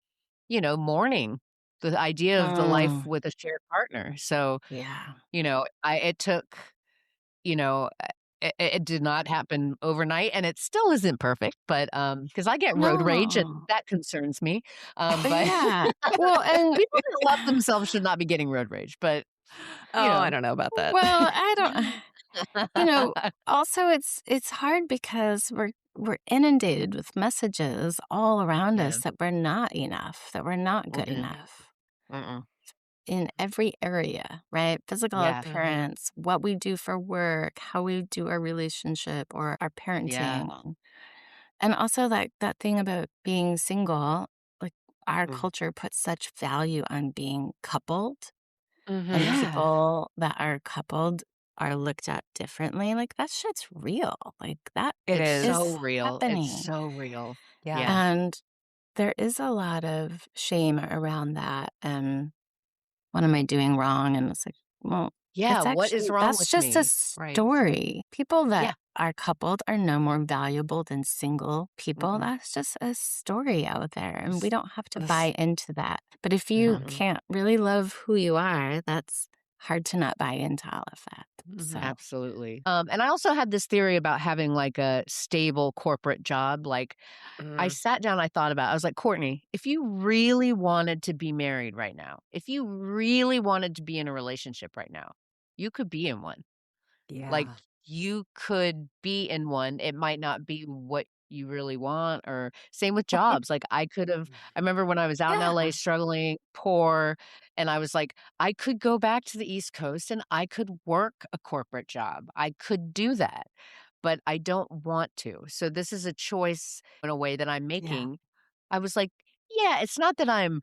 mourning, the idea of the life Mm. with a shared partner. So, Yeah. it took, you know, it did not happen overnight, and it still isn't perfect, but, because I get road rage, and No. that concerns me, but Yeah. Well, and people that love themselves should not be getting road rage, but, you Oh, I know. don't know about that. well, I don't also it's hard because we're inundated with messages all around Yeah. us that we're not enough, that we're not good Mm-mm, enough mm-mm. in every area, right? Physical Yeah, appearance, what we do for work, how we do our relationship or our yeah. parenting. And also like that thing about being single, like our Mm. culture puts such value on being coupled, and Mhm. Yeah. people that are coupled are looked at differently. Like that shit's real. Like that It It's is. so is real, it's happening. so real. Yeah. Yeah. And there is a lot of shame around that. And what am I doing wrong? And it's like, well, Yeah, it's what is actually, wrong that's with just a me? Right. story. People that Yeah. are coupled are no more valuable than single people. Mm-mm. That's just a story out there. And we This don't have to this buy into that. But if you Mm-mm. can't really love who you are, that's hard to not buy into all of that. Mhm. So, Absolutely. And I also had this theory about having like a stable corporate job. Like I Mm. sat down, I thought about it. I was like, Courtney, if you really wanted to be married right now, if you really wanted to be in a relationship right now, you could be in one. Like, Yeah. you could be in one. It might not be what you really want, or same with jobs. Like, I remember when I was out in LA yeah. struggling, poor, and I was like, I could go back to the East Coast and I could work a corporate job. I could do that, but I don't want to. So this is a choice in a way that I'm Yeah. making. I was like, yeah, it's not that I'm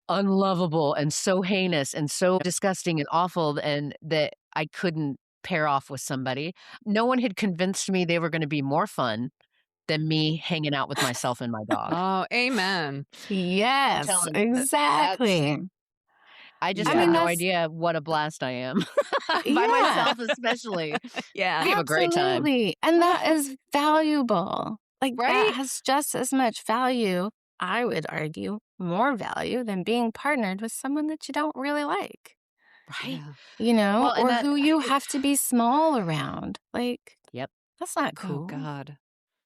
unlovable and so heinous and so disgusting and awful and that I couldn't pair off with somebody. No one had convinced me they were gonna be more fun than me hanging out with myself and my dog. Oh, amen. I'm Yes, telling you, that's exactly. I just I have mean, Yeah. no that's, idea what a blast I am. By yeah. myself especially. Yeah. We have a great time. Absolutely. And that is valuable. Like that Right? has just as much value, I would argue, more value than being partnered with someone that you don't really like, Right? Yeah. Well, and or that who you have to be small around. Like, Yep. that's not Oh cool. god.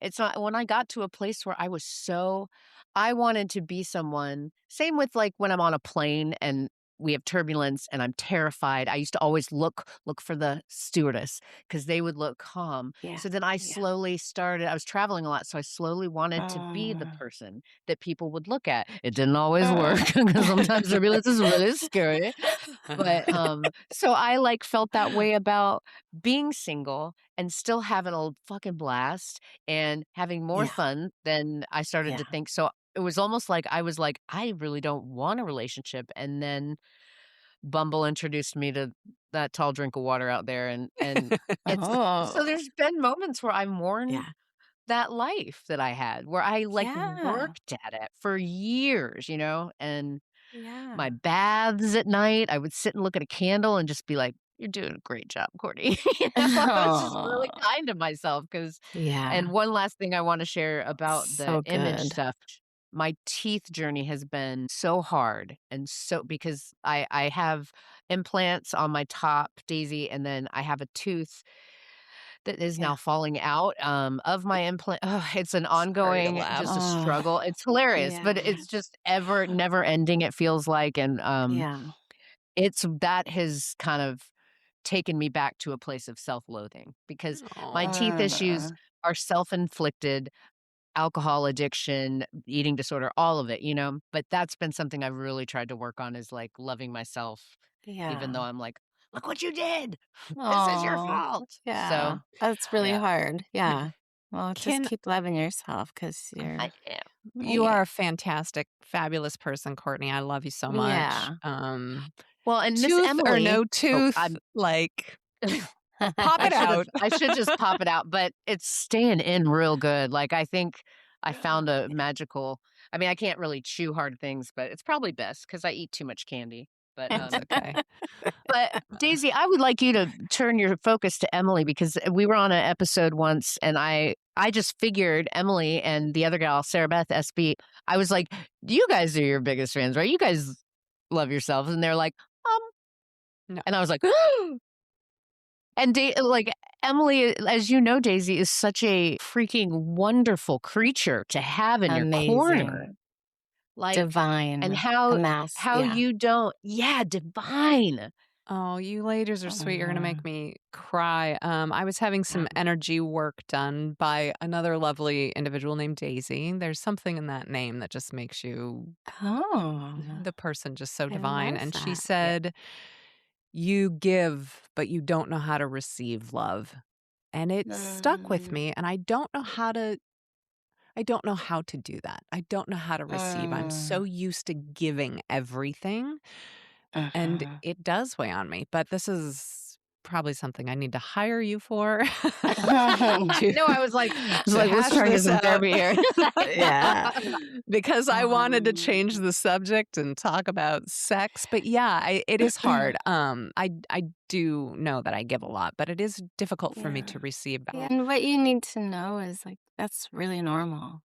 It's not when I got to a place where I wanted to be someone, same with like when I'm on a plane and we have turbulence and I'm terrified, I used to always look for the stewardess because they would look calm. Yeah. So then I slowly started, I was traveling a lot, so I slowly wanted to be the person that people would look at. It didn't always work because sometimes turbulence is really scary. But so I like felt that way about being single and still having a fucking blast and having more Yeah. fun than I started Yeah. to think. So it was almost like I was like, I really don't want a relationship. And then Bumble introduced me to that tall drink of water out there. And it's so Oh. there's been moments where I mourn Yeah. that life that I had where I like Yeah. worked at it for years, and my Yeah. baths at night, I would sit and look at a candle and just be like, "You're doing a great job, Courtney." I was just really Oh. kind to myself because and Yeah. one last thing I wanna share about the So image good. stuff. My teeth journey has been so hard and so because I have implants on my top, Daisy, and then I have a tooth that is Yeah. now falling out, of my implant. It's an Sorry to ongoing laugh. just a Oh. struggle. It's hilarious, but Yeah. it's just ever never ending, it feels like, and, Yeah. it's that has kind of taken me back to a place of self-loathing because my Oh. teeth issues Uh, are self-inflicted, alcohol addiction, eating disorder, all of it, but that's been something I've really tried to work on is, like, loving myself even though yeah. I'm like, "Look what you did. This is your Oh. fault." Yeah. So, That's really yeah. hard. Yeah. Well, just Can keep loving yourself because I you're am. You yeah. are a fantastic, fabulous person, Courtney. I love you so much. Yeah. Well, and Miss Tooth or Emily no oh, tooth, I'm like, pop it out. I should just pop it out, but it's staying in real good. Like, I think I found a magical I mean, I can't really chew hard things, but it's probably best because I eat too much candy. But, That's okay. Daisy, I would like you to turn your focus to Emily because we were on an episode once, and I just figured Emily and the other gal, Sarah Beth SB, I was like, "You guys are your biggest fans, right? You guys love yourselves." And they're like, um, No. and I was like, and like Emily, as you know, Daisy is such a freaking wonderful creature to have in your corner. Amazing. Like, and Divine. A mass. how Yeah. you don't, yeah, divine. Oh, you ladies are sweet. You're gonna Uh, make me cry. I was having some energy work done by another lovely individual named Daisy. There's something in that name that just makes you oh, the person just so I divine. love And she that. Yeah. said, "You give, but you don't know how to receive love." And it stuck with Mm, me. And I don't know how to do that. I don't know how to receive. I'm so used to giving everything, and uh-huh. it does weigh on me. But this is probably something I need to hire you for to No, I was like, let's hash try and get this some out. therapy here. Yeah. Because I wanted to change Um, the subject and talk about sex, but yeah, it is hard. I do know that I give a lot, but it is difficult for me yeah. to receive Yeah. back. And what you need to know is like, that's really normal.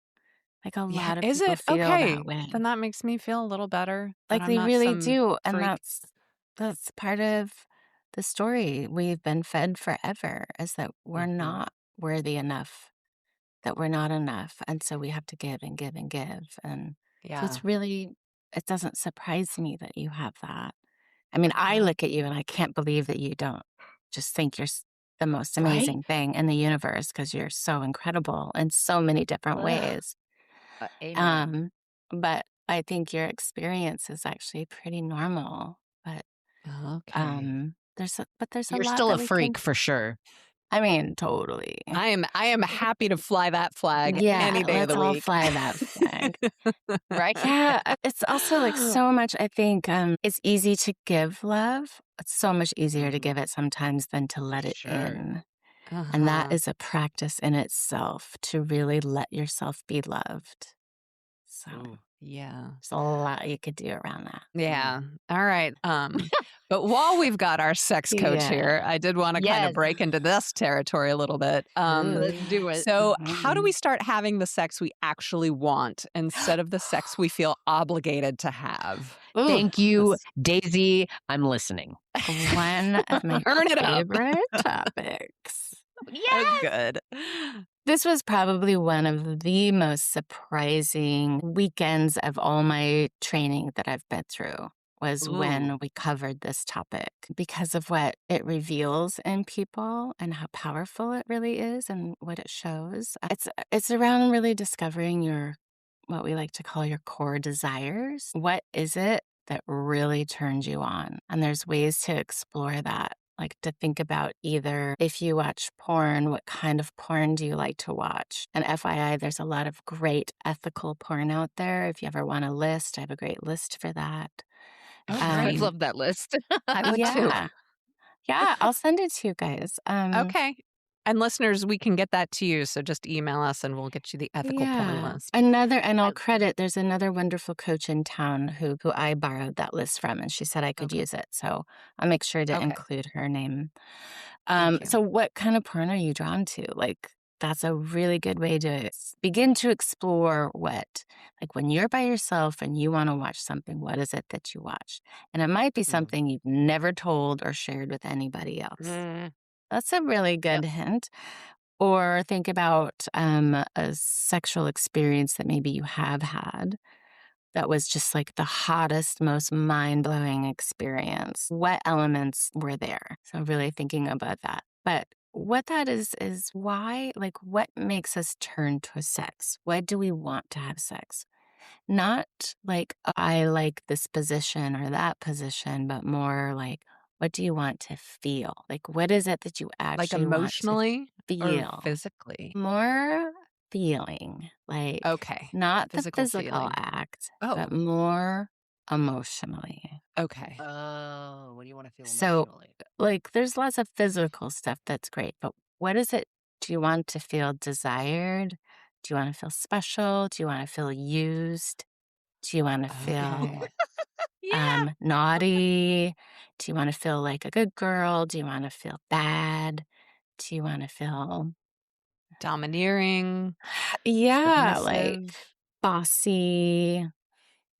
Like a Yeah, lot of is people it? feel that Okay. way. Then that makes me feel a little better that Like I'm they not really some do. And freak. that's part of the story we've been fed forever is that we're Mhm. not worthy enough, that we're not enough. And so we have to give and give and give. And so Yeah. it's really, it doesn't surprise me that you have that. I mean, I Yeah. look at you and I can't believe that you don't just think you're the most Right? amazing thing in the universe because you're so incredible in so many different Ugh. ways. Amen. Um, but I think your experience is actually pretty normal. But Okay. there's a You're lot still a that we can. freak for sure. I mean, totally. I am happy to fly that flag Yeah, any day of let's the all week. fly that flag. Right? Yeah, it's also like so much. I think it's easy to give love. It's so much easier to Mhm. give it sometimes than to let it Sure. in. And that Uh-huh. is a practice in itself to really let yourself be loved. So Ooh. Yeah. there's a lot you could do around that. Mm. Yeah. All right. But while we've got our sex coach here, Yeah. I did want to kind of Yes. break into this territory a little bit. Let's Ooh. do it. So how do Mhm. we start having the sex we actually want instead of the sex we feel obligated to have? Ooh, Thank you, that's Daisy. I'm listening. one of my Turn it up. favorite topics. Yes. Good. This was probably one of the most surprising weekends of all my training that I've been through. was Ooh. when we covered this topic because of what it reveals in people and how powerful it really is and what it shows. It's around really discovering your what we like to call your core desires. What is it that really turns you on? And there's ways to explore that. Like to think about either if you watch porn, what kind of porn do you like to watch? And FYI, there's a lot of great ethical porn out there. If you ever want a list, I have a great list for that. Oh, I'd Um, love that list. I would too. yeah, yeah, I'll send it to you guys. Okay. And listeners, we can get that to you. So just email us and we'll get you the ethical porn Yeah. list. And I I'll love it. credit, there's another wonderful coach in town who I borrowed that list from, and she said I could Okay. use it. So I'll make sure to Okay. include her name. Thank you. So what kind of porn are you drawn to? Like, that's a really good way to begin to explore like when you're by yourself and you want to watch something, what is it that you watch? And it might be Mm. something you've never told or shared with anybody else. Mm, That's a really yep. good hint. Or think about a sexual experience that maybe you have had that was just like the hottest, most mind blowing experience. What elements were there? So, really thinking about that. But what that is why, like, what makes us turn to sex? Why do we want to have sex? Not like, I like this position or that position, but more like, what do you want to feel? Like, what is it that you Like actually want to emotionally or feel? physically? More feeling, like Okay. not the Physical physical feeling. act, Oh, but more emotionally. okay. Oh, what do you want to feel So, emotionally? like, there's lots of physical stuff that's great, but what is it? Do you want to feel desired? Do you want to feel special? Do you want to feel used? Do you want to Okay. feel Yeah. naughty? Do you want to feel like a good girl? Do you want to feel bad? Do you want to feel, Domineering, yeah, like submissive. bossy,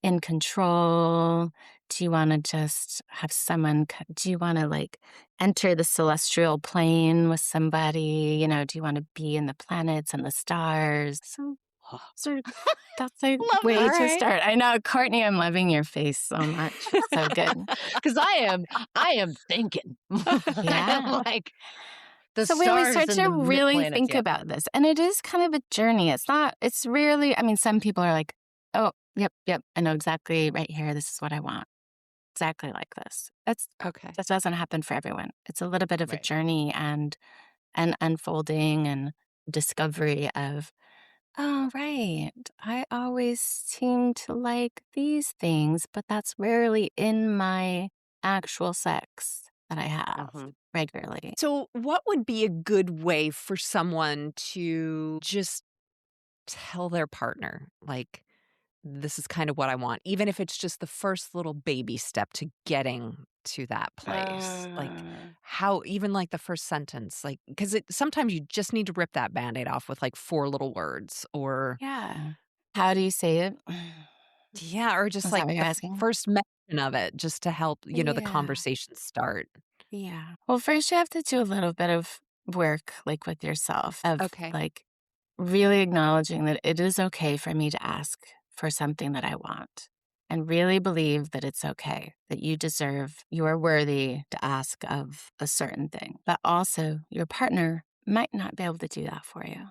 in control? Do you want to just have do you want to like enter the celestial plane with somebody? Do you want to be in the planets and the stars? So, sort of, that's a Love way All to right. start. I know, Courtney, I'm loving your face so much. It's so good. Because I am thinking. I'm Yeah. like the So when we stars start and to the really planets. think Yep. about this, and it is kind of a journey, it's rarely, I mean, some people are like, oh, yep, yep, I know exactly right here. This is what I want. Exactly like this. Okay. That doesn't happen for everyone. It's a little bit of a Right. journey and unfolding and discovery of, oh, right. I always seem to like these things, but that's rarely in my actual sex that I have Hmm. regularly. So, what would be a good way for someone to just tell their partner, like, this is kind of what I want, even if it's just the first little baby step to getting to that place? Like, Uh, how, even like the first sentence, like, because sometimes you just need to rip that band aid off with like four little words or, yeah. How do you say it? yeah, or just Is that like what the you're asking? first mention of it just to help, the Yeah. conversation start. Yeah. Well, first you have to do a little bit of work, like with yourself, of Okay. like really acknowledging that it is okay for me to ask for something that I want and really believe that it's okay, that you are worthy to ask of a certain thing. But also, your partner might not be able to do that for you.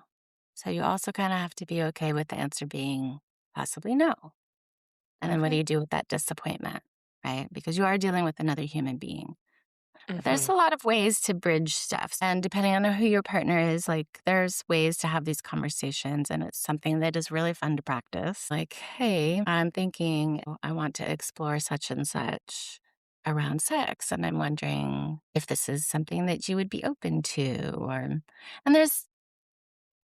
So you also kind of have to be okay with the answer being possibly no. And then what do Okay. you do with that disappointment, right? Because you are dealing with another human being. But there's Hmm. a lot of ways to bridge stuff. And depending on who your partner is, like there's ways to have these conversations. And it's something that is really fun to practice. Like, hey, I'm thinking I want to explore such and such around sex. And I'm wondering if this is something that you would be open to. And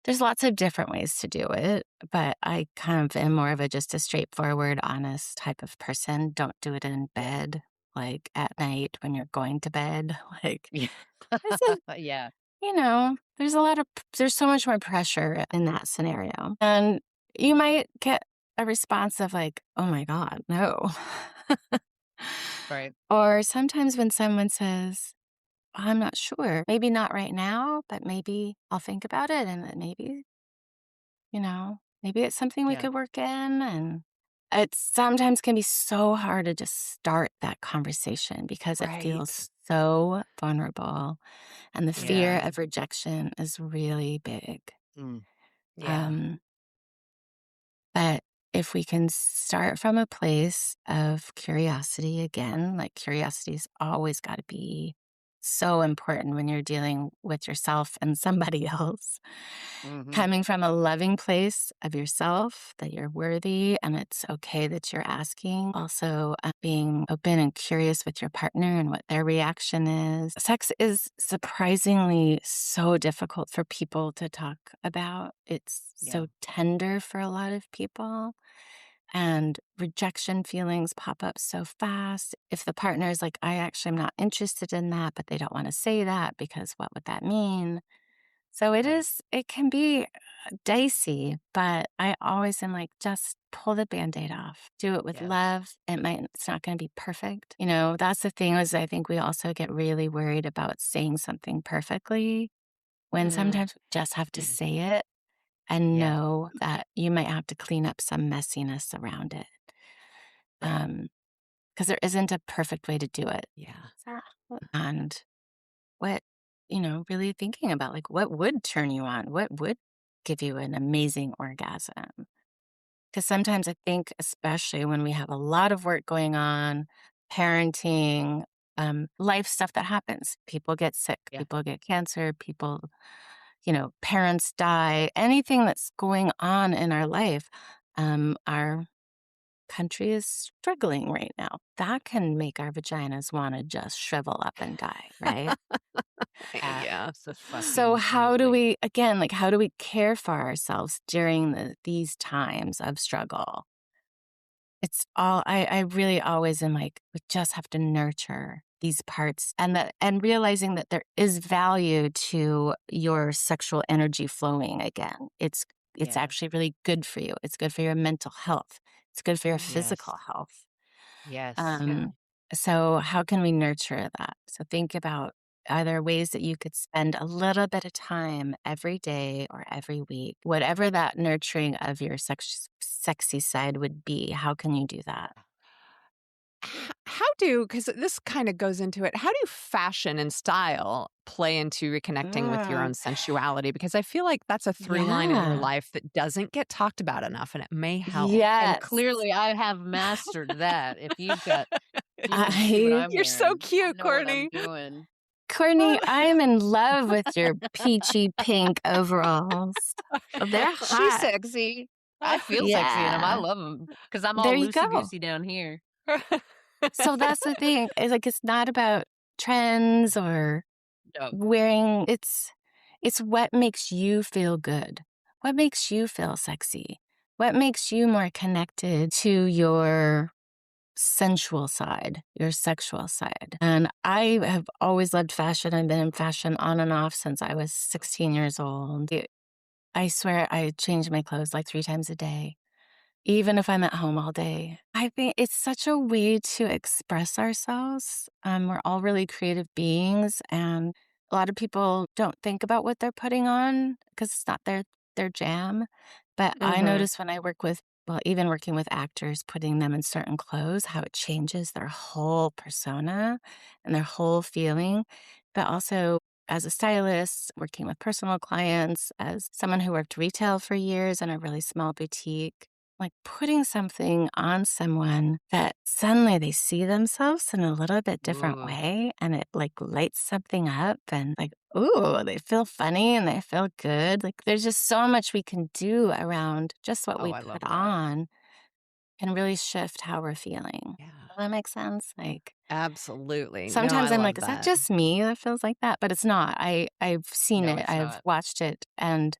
there's lots of different ways to do it, but I kind of am more of just a straightforward, honest type of person. Don't do it in Yeah. bed, like at night when you're going to bed. Like, Yeah. this is, Yeah. there's so much more pressure in that scenario. And you might get a response of like, oh my God, no. Right. Or sometimes when someone says, I'm not sure, maybe not right now, but maybe I'll think about it and then maybe it's something we Yeah. could work in. And it sometimes can be so hard to just start that conversation because it Right. feels so vulnerable, and the fear Yeah. of rejection is really big. Mm. Yeah. Um, but if we can start from a place of curiosity again, like curiosity's always got to be so important when you're dealing with yourself and somebody else. Mhm. Coming from a loving place of yourself, that you're worthy and it's okay that you're asking. Also, being open and curious with your partner and what their reaction is. Sex is surprisingly so difficult for people to talk about. It's Yeah. so tender for a lot of people. And rejection feelings pop up so fast. If the partner is like, I actually am not interested in that, but they don't want to say that because what would that mean? So Right. it can be dicey, but I always am like, just pull the band-aid off. Do it with Yes. love. It's not going to be perfect. You know, that's the thing is I think we also get really worried about saying something perfectly when Mm. sometimes we just have to say it and Yeah. know that you might have to clean up some messiness around it. Right. Because there isn't a perfect way to do it. Yeah. And what, really thinking about like what would turn you on? What would give you an amazing orgasm? Because sometimes I think, especially when we have a lot of work going on, parenting, life stuff that happens, people get sick, Yeah. people get cancer, parents die, anything that's going on in our life, our country is struggling right now. That can make our vaginas want to just shrivel up and die, right? Yeah. So how do Absolutely. we again, like how do we care for ourselves during these times of struggle? It's all I really always am like, we just have to nurture these parts and realizing that there is value to your sexual energy flowing again. It's Yes. actually really good for you. It's good for your mental health. It's good for your Mhm. Yes. physical health. Yes. Yeah. Um, so how can we nurture that? So think about are there ways that you could spend a little bit of time every day or every week, whatever that nurturing of your sexy side would be? How can you do that? How do, because this kind of goes into it, how do fashion and style play into reconnecting with your Mm, own sensuality? Because I feel like that's a through line in your yeah. life that doesn't get talked about enough, and it may help. And Yes. clearly I have mastered that. If you can see what I, I'm You're so wearing, I cute, know what I'm Courtney. doing. Courtney, I'm in love with your peachy pink overalls. They're She's hot. sexy. I feel sexy in them. I Yeah. love them because 'cause I'm all There you loosey go. goosey down here. So that's the thing. It's like it's not about trends or No. wearing it's what makes you feel good. What makes you feel sexy? What makes you more connected to your sensual side, your sexual side? And I have always loved fashion. I've been in fashion on and off since I was 16 years old. I swear I change my clothes like 3 times a day. Even if I'm at home all day. I think it's such a way to express ourselves. We're all really creative beings, and a lot of people don't think about what they're putting on because it's not their jam. But I Mhm. notice when I work with well, even working with actors, putting them in certain clothes, how it changes their whole persona and their whole feeling. But also as a stylist, working with personal clients, as someone who worked retail for years in a really small boutique, like putting something on someone that suddenly they see themselves in a little bit different Ooh. way and it like lights something up and like, ooh, they feel funny and they feel good. Like there's just so much we can do around just what Oh, we I put love that. on can really shift how we're feeling. Yeah. Does that make sense? Like Absolutely. No, I sometimes I'm like, love is that that. just me that feels like that? But it's not. I've seen No, it. it's I've not. watched it and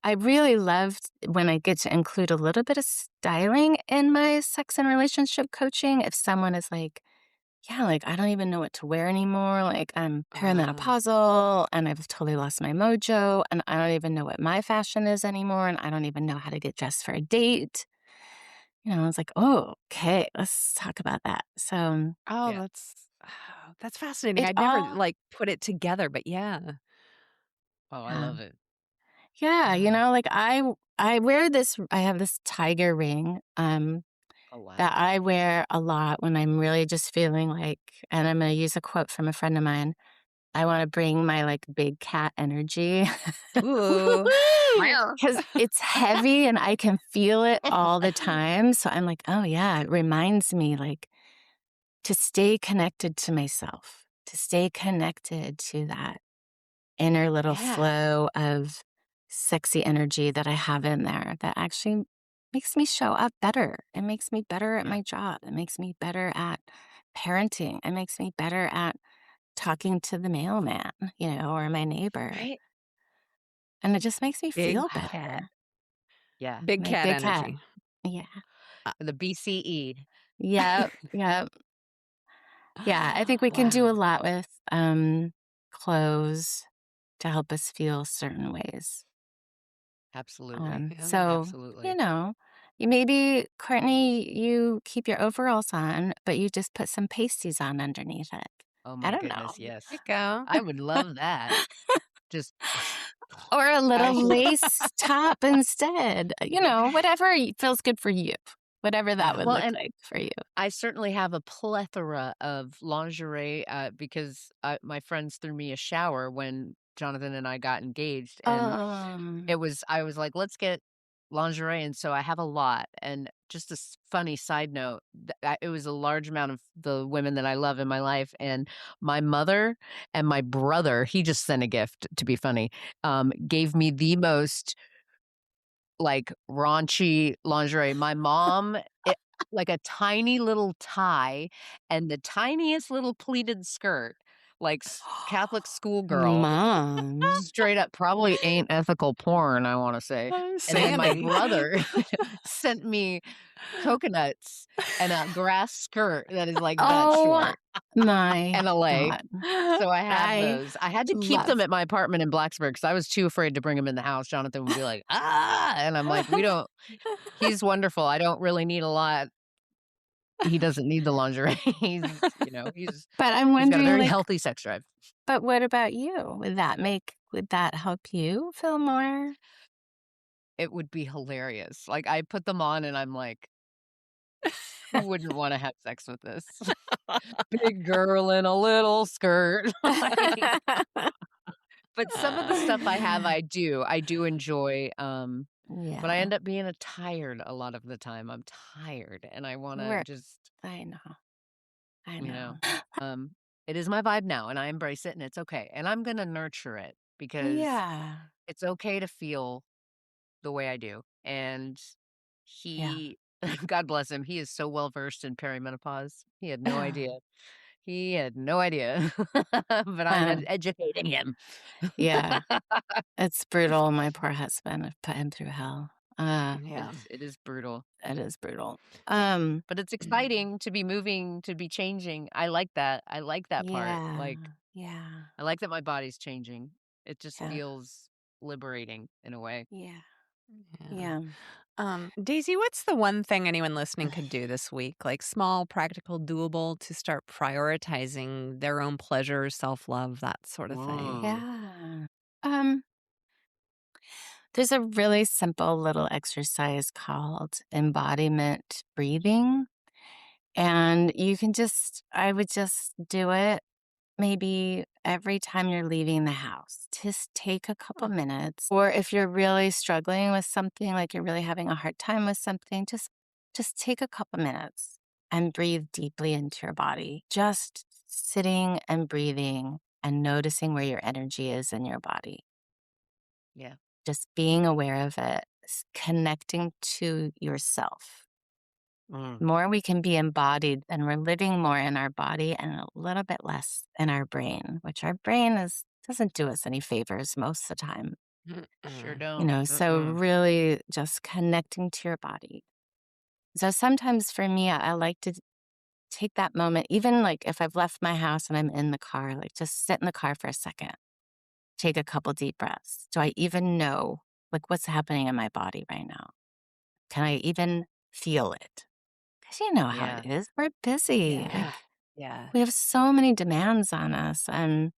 I really loved when I get to include a little bit of styling in my sex and relationship coaching. If someone is like, yeah, like I don't even know what to wear anymore. Like I'm Uh, perimenopausal and I've totally lost my mojo and I don't even know what my fashion is anymore. And I don't even know how to get dressed for a date. I was like, oh, okay, let's talk about that. So oh, Yeah. that's fascinating. it I'd never, all, like, put it together, but yeah. Oh, I yeah. love it. Yeah, Yeah. like I wear this I have this tiger ring, Oh, wow. that I wear a lot when I'm really just feeling like, and I'm going to use a quote from a friend of mine, I want to bring my like big cat energy Ooh. because it's heavy and I can feel it all the time. So I'm like, oh yeah, it reminds me like to stay connected to myself, to stay connected to that inner little flow of sexy energy that I have in there that actually makes me show up better. It makes me better at my job. It makes me better at parenting. It makes me better at talking to the mailman, or my neighbor. Right? And it just makes me Big feel cat. better. Yeah. Big My cat big cat. energy. Yeah. The BCE. Yep. Yep. Yeah. I think we can do a Wow. lot with clothes to help us feel certain ways. Absolutely. Yeah. So, Absolutely. maybe, Courtney, you keep your overalls on, but you just put some pasties on underneath it. Oh I my don't know. goodness, There you yes. go. I would love that. Just Or a I little should lace top instead. Whatever feels good for you. Whatever that yeah. would well, look and like for you. I certainly have a plethora of lingerie because my friends threw me a shower when Jonathan and I got engaged, and Um, I was like, let's get lingerie. And so I have a lot. And just a funny side note, it was a large amount of the women that I love in my life. And my mother and my brother, he just sent a gift to be funny, gave me the most like raunchy lingerie. My mom, like a tiny little tie and the tiniest little pleated skirt, like Catholic schoolgirl, Mom. straight up probably ain't ethical porn, I want to say. And then my Sandy. brother sent me coconuts and a grass skirt that is like that Oh short my and a lei. God. So I have I those. I had to keep them love. at my apartment in Blacksburg because I was too afraid to bring them in the house. Jonathan would be like, ah. And I'm like, we don't, he's wonderful. I don't really need a lot. He doesn't need the lingerie. But I'm He's got a wondering, very like, healthy sex drive. but what about you? Would that help you feel more? It would be hilarious. Like I put them on and I'm like, who wouldn't want to have sex with this? Big girl in a little skirt. But some of the stuff I have, I do enjoy. But I Yeah. end up being tired a lot of the time. I'm tired and I want to We're just, I know. I you know. know, um, it is my vibe now and I embrace it and it's okay. And I'm going to nurture it because Yeah. it's okay to feel the way I do. And Yeah. he, God bless him, he is so well versed in perimenopause. He had no idea. He had no idea, but I'm educating him. Yeah. It's brutal. My poor husband. I've put him through hell. Yeah. It is brutal, It is brutal. but it's exciting to be moving, to be changing. I like that. I like that part. Yeah. Like, Yeah. I like that my body's changing. It just Yeah. feels liberating in a way. Yeah. Yeah. Yeah. Daisy, what's the one thing anyone listening could do this week? Like small, practical, doable to start prioritizing their own pleasure, self-love, that sort of thing. Yeah. Um, there's a really simple little exercise called embodiment breathing. And I would just do it maybe every time you're leaving the house. Just take a couple Huh. minutes. Or if you're really struggling with something, like you're really having a hard time with something, just take a couple minutes and breathe deeply into your body. Just sitting and breathing and noticing where your energy is in your body. Yeah. Just being aware of it, connecting to yourself. Mm. The more we can be embodied, and we're living more in our body and a little bit less in our brain, which our brain doesn't do us any favors most of the time. Sure Mm-mm. don't. So really just connecting to your body. So sometimes for me, I like to take that moment, even like if I've left my house and I'm in the car, like just sit in the car for a second, take a couple deep breaths. Do I even know like what's happening in my body right now? Can I even feel it? Because you know how it Yeah. is. We're busy. Yeah. Like Yeah. we have so many demands on us, and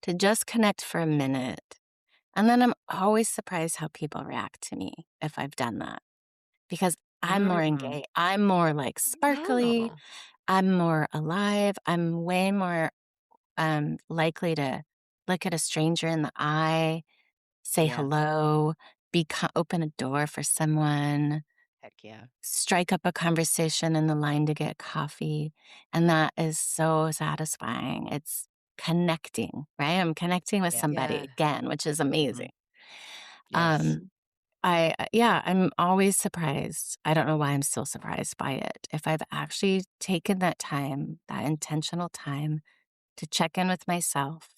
to just connect for a minute. And then I'm always surprised how people react to me if I've done that, because I'm more engaged. I'm more like sparkly. Oh. I'm more alive. I'm way more likely to look at a stranger in the eye, say Yeah. hello, open a door for someone, Heck yeah. strike up a conversation in the line to get coffee. And that is so satisfying. It's connecting, right? I'm connecting with Yeah. somebody Yeah. again, which is amazing. Yes. Um, I'm always surprised. I don't know why I'm still surprised by it. If I've actually taken that time, that intentional time to check in with myself,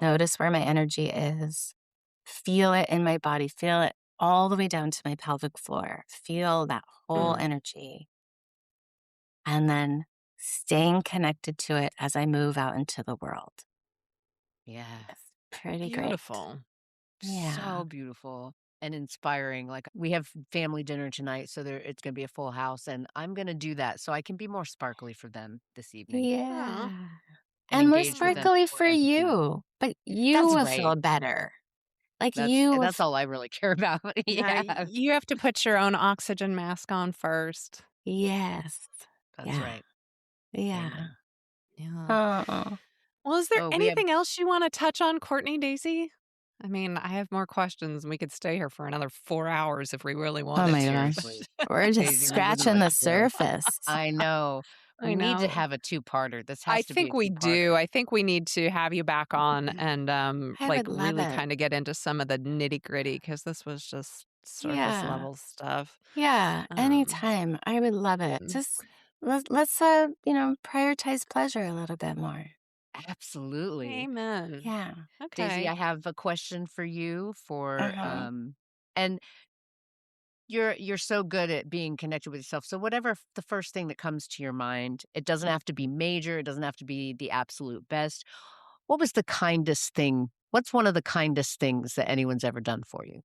notice where my energy is, feel it in my body, feel it all the way down to my pelvic floor, feel that whole Mm. energy, and then staying connected to it as I move out into the world. Yeah. It's pretty great. Beautiful. Yeah. So beautiful and inspiring. Like we have family dinner tonight, so it's going to be a full house, and I'm going to do that so I can be more sparkly for them this evening Aw. Yeah. and And more engage with them, Mm. sparkly more for empathy. you, but you That's will right. feel better. Like That's you will, that's all I really care about. Yeah, You have to put your own oxygen mask on first. yes. that's Yeah. right. Yeah. Amen. Yeah. Oh, Well, is there Oh, we have anything else you want to touch on, Courtney, Daisy? I mean, I have more questions and we could stay here for another 4 hours if we really oh wanted my to. seriously, gosh. We're just Daisy, we wouldn't scratching let the you go. surface. I know. We I need to know. have a two-parter. This I has to be a think we do. two-parter. I think we need to have you back on and I like would love really it. kind of get into some of the nitty-gritty because this was just surface Yeah. level stuff. Yeah. Um, Anytime. I would love it. mm, Just let's prioritize pleasure a little bit more. Absolutely. amen. Yeah. Daisy, Okay. I have a question for you Uh-huh. and you're so good at being connected with yourself. So whatever the first thing that comes to your mind, it doesn't have to be major, it doesn't have to be the absolute best. What was the kindest thing? What's one of the kindest things that anyone's ever done for you?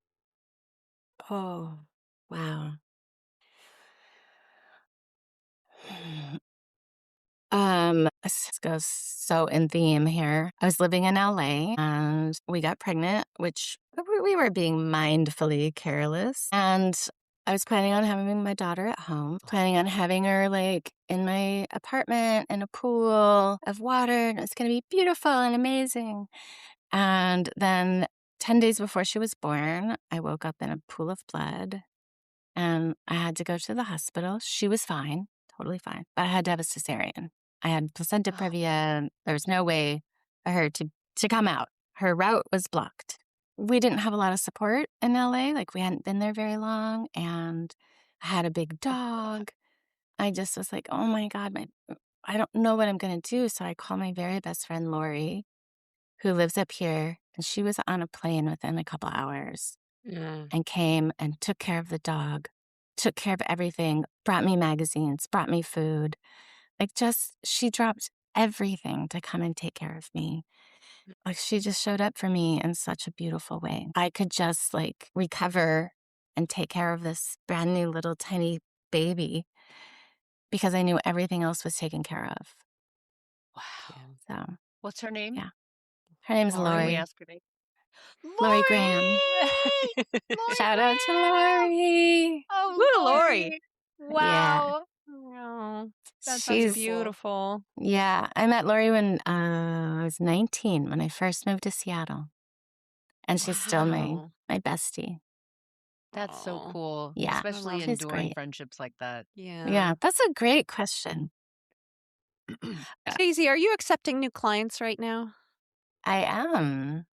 Oh, wow. This goes so in theme here. I was living in LA and we got pregnant, which we were being mindfully careless. And I was planning on having my daughter at home, planning on having her like in my apartment in a pool of water. And it was going to be beautiful and amazing. And then 10 days before she was born, I woke up in a pool of blood and I had to go to the hospital. She was fine, totally fine, but I had to have a cesarean. I had placenta Oh, previa. There was no way for her to come out. Her route was blocked. We didn't have a lot of support in LA. Like we hadn't been there very long, and I had a big dog. I just was like, oh my God, I don't know what I'm gonna do. So I called my very best friend Lori, who lives up here, and she was on a plane within a couple hours yeah. and came and took care of the dog, took care of everything, brought me magazines, brought me food. Like she dropped everything to come and take care of me. Like she just showed up for me in such a beautiful way. I could just like recover and take care of this brand new little tiny baby because I knew everything else was taken care of. Yeah. Wow. So What's her name? yeah, her name's Can we Lori. Lori. ask her name? Lori Graham. Lori! Lori Shout out to Graham! Lori. Oh, Woo, Lori. Lori. Yeah, Wow. Oh, that's she's Beautiful. beautiful. Yeah, I met Lori when I was 19 when I first moved to Seattle, and she's still Wow. my bestie. That's so Oh, cool, Yeah, I especially love. she's enduring great. friendships like that. Yeah. Yeah, that's a great question. Daisy, are you accepting new clients right now? I am.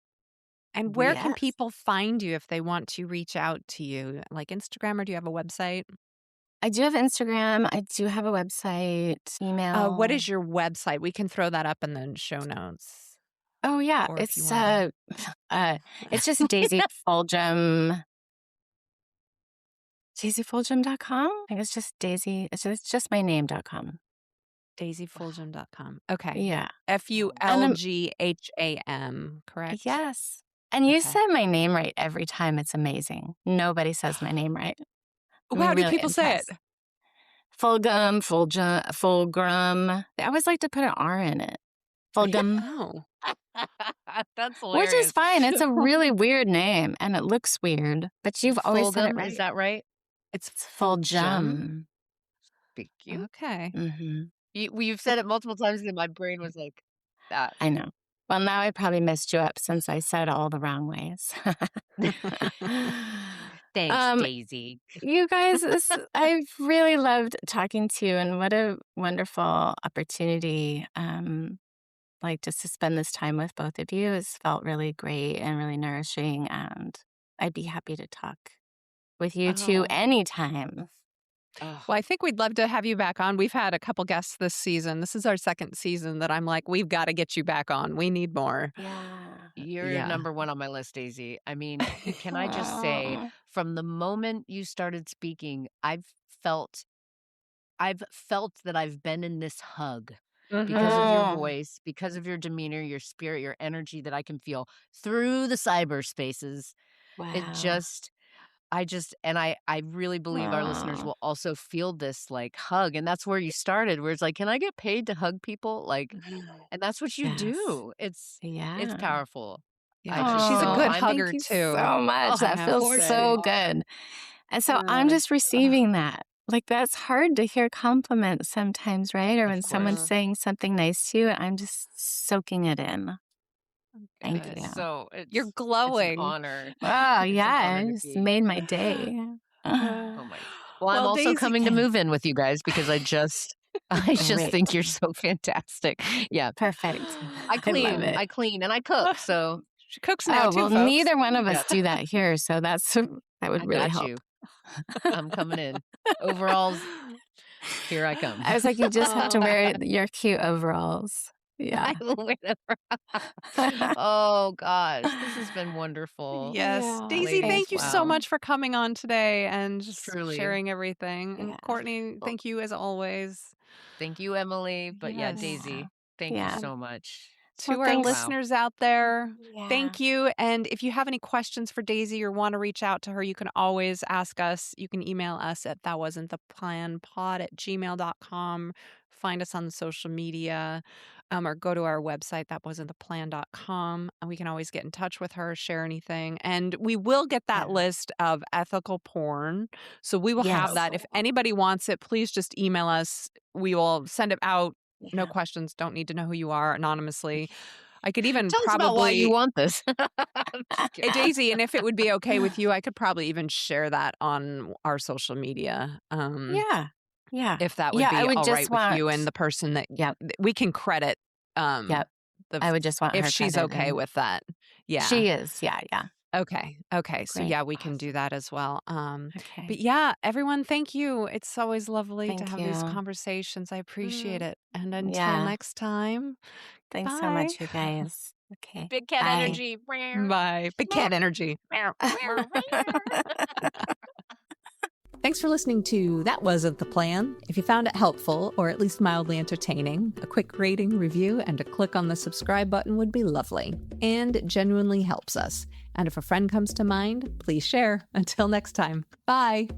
And where We can Yes, people find you if they want to reach out to you? Like Instagram, or do you have a website? I do have Instagram. I do have a website, What email. is your website? We can throw that up in the show notes. Oh yeah, Or if you want to. it's just Daisy Fulgham. DaisyFulgham.com? I think it's just Daisy. It's just my name.com. Wow. DaisyFulgham.com. Okay. Yeah, and Fulgham, correct? yes. And you Okay. said my name right every time. It's amazing. Nobody says my name right. I'm How do really people say it? impressed. Fulgham. I always like to put an R in it. Fulgham, Oh. That's which is hilarious. fine. It's a really weird name and it looks weird, but you've always said it Fulgham, is right. that right? It's full gem. Thank you. Okay. Mm-hmm. You've said it multiple times and my brain was like, that. I know. Well, now I probably messed you up since I said all the wrong ways. Thanks, Daisy. You guys, I've really loved talking to you, and what a wonderful opportunity. Like just to spend this time with both of you has felt really great and really nourishing, and I'd be happy to talk with you two anytime. Well, I think we'd love to have you back on. We've had a couple guests this season. This is our second season that I'm like, we've got to get you back on. We need more. Yeah. You're number one on my list, Daisy. I mean, can I just say, from the moment you started speaking, I've felt that I've been in this hug because of your voice, because of your demeanor, your spirit, your energy that I can feel through the cyberspaces. Wow. I really believe our listeners will also feel this like hug. And that's where you started, where it's like, can I get paid to hug people? Like, and that's what you do. It's powerful. Yeah. She's a good hugger thank you too. So much. That feels so good. And so I'm just receiving that. Like, that's hard to hear compliments sometimes, right? Or when someone's saying something nice to you, I'm just soaking it in. Thank you. So you're glowing. It's an honor. Oh, yeah. It's made my day. Oh my. Well, I'm also Daisy, coming to move in with you guys because I just think you're so fantastic. Yeah. Perfect. I clean and I cook. So she cooks now too, folks. Neither one of us do that here. So that would really help. You. I'm coming in. Overalls. Here I come. I was like, you just have to wear your cute overalls. Yeah. I will wear them. Oh gosh, this has been wonderful. Yes. Yeah. Daisy, thank you so much for coming on today and just sharing everything. And Courtney, thank you as always. Thank you, Emily. But Daisy, thank you so much. To our listeners out there, thank you. And if you have any questions for Daisy or want to reach out to her, you can always ask us. You can email us at thatwasn'ttheplanpod@gmail.com. Find us on the social media, or go to our website, thatwasn'ttheplan.com. And we can always get in touch with her, share anything. And we will get that list of ethical porn. So we will have that. If anybody wants it, please just email us. We will send it out. No questions. Don't need to know who you are anonymously. I could even tell us about why you want this. Daisy, and if it would be okay with you, I could probably even share that on our social media. Yeah. If that would be all right with you and the person that we can credit. I would just want if her she's okay with that. Yeah. She is. Yeah. Okay. Great. So we can do that as well. But everyone, thank you. It's always lovely to have these conversations. I appreciate it. And until next time, thanks so much, you guys. Okay. Big cat energy. Bye. Big cat energy. Thanks for listening to That Wasn't the Plan. If you found it helpful, or at least mildly entertaining, a quick rating, review, and a click on the subscribe button would be lovely, and it genuinely helps us. And if a friend comes to mind, please share. Until next time, bye.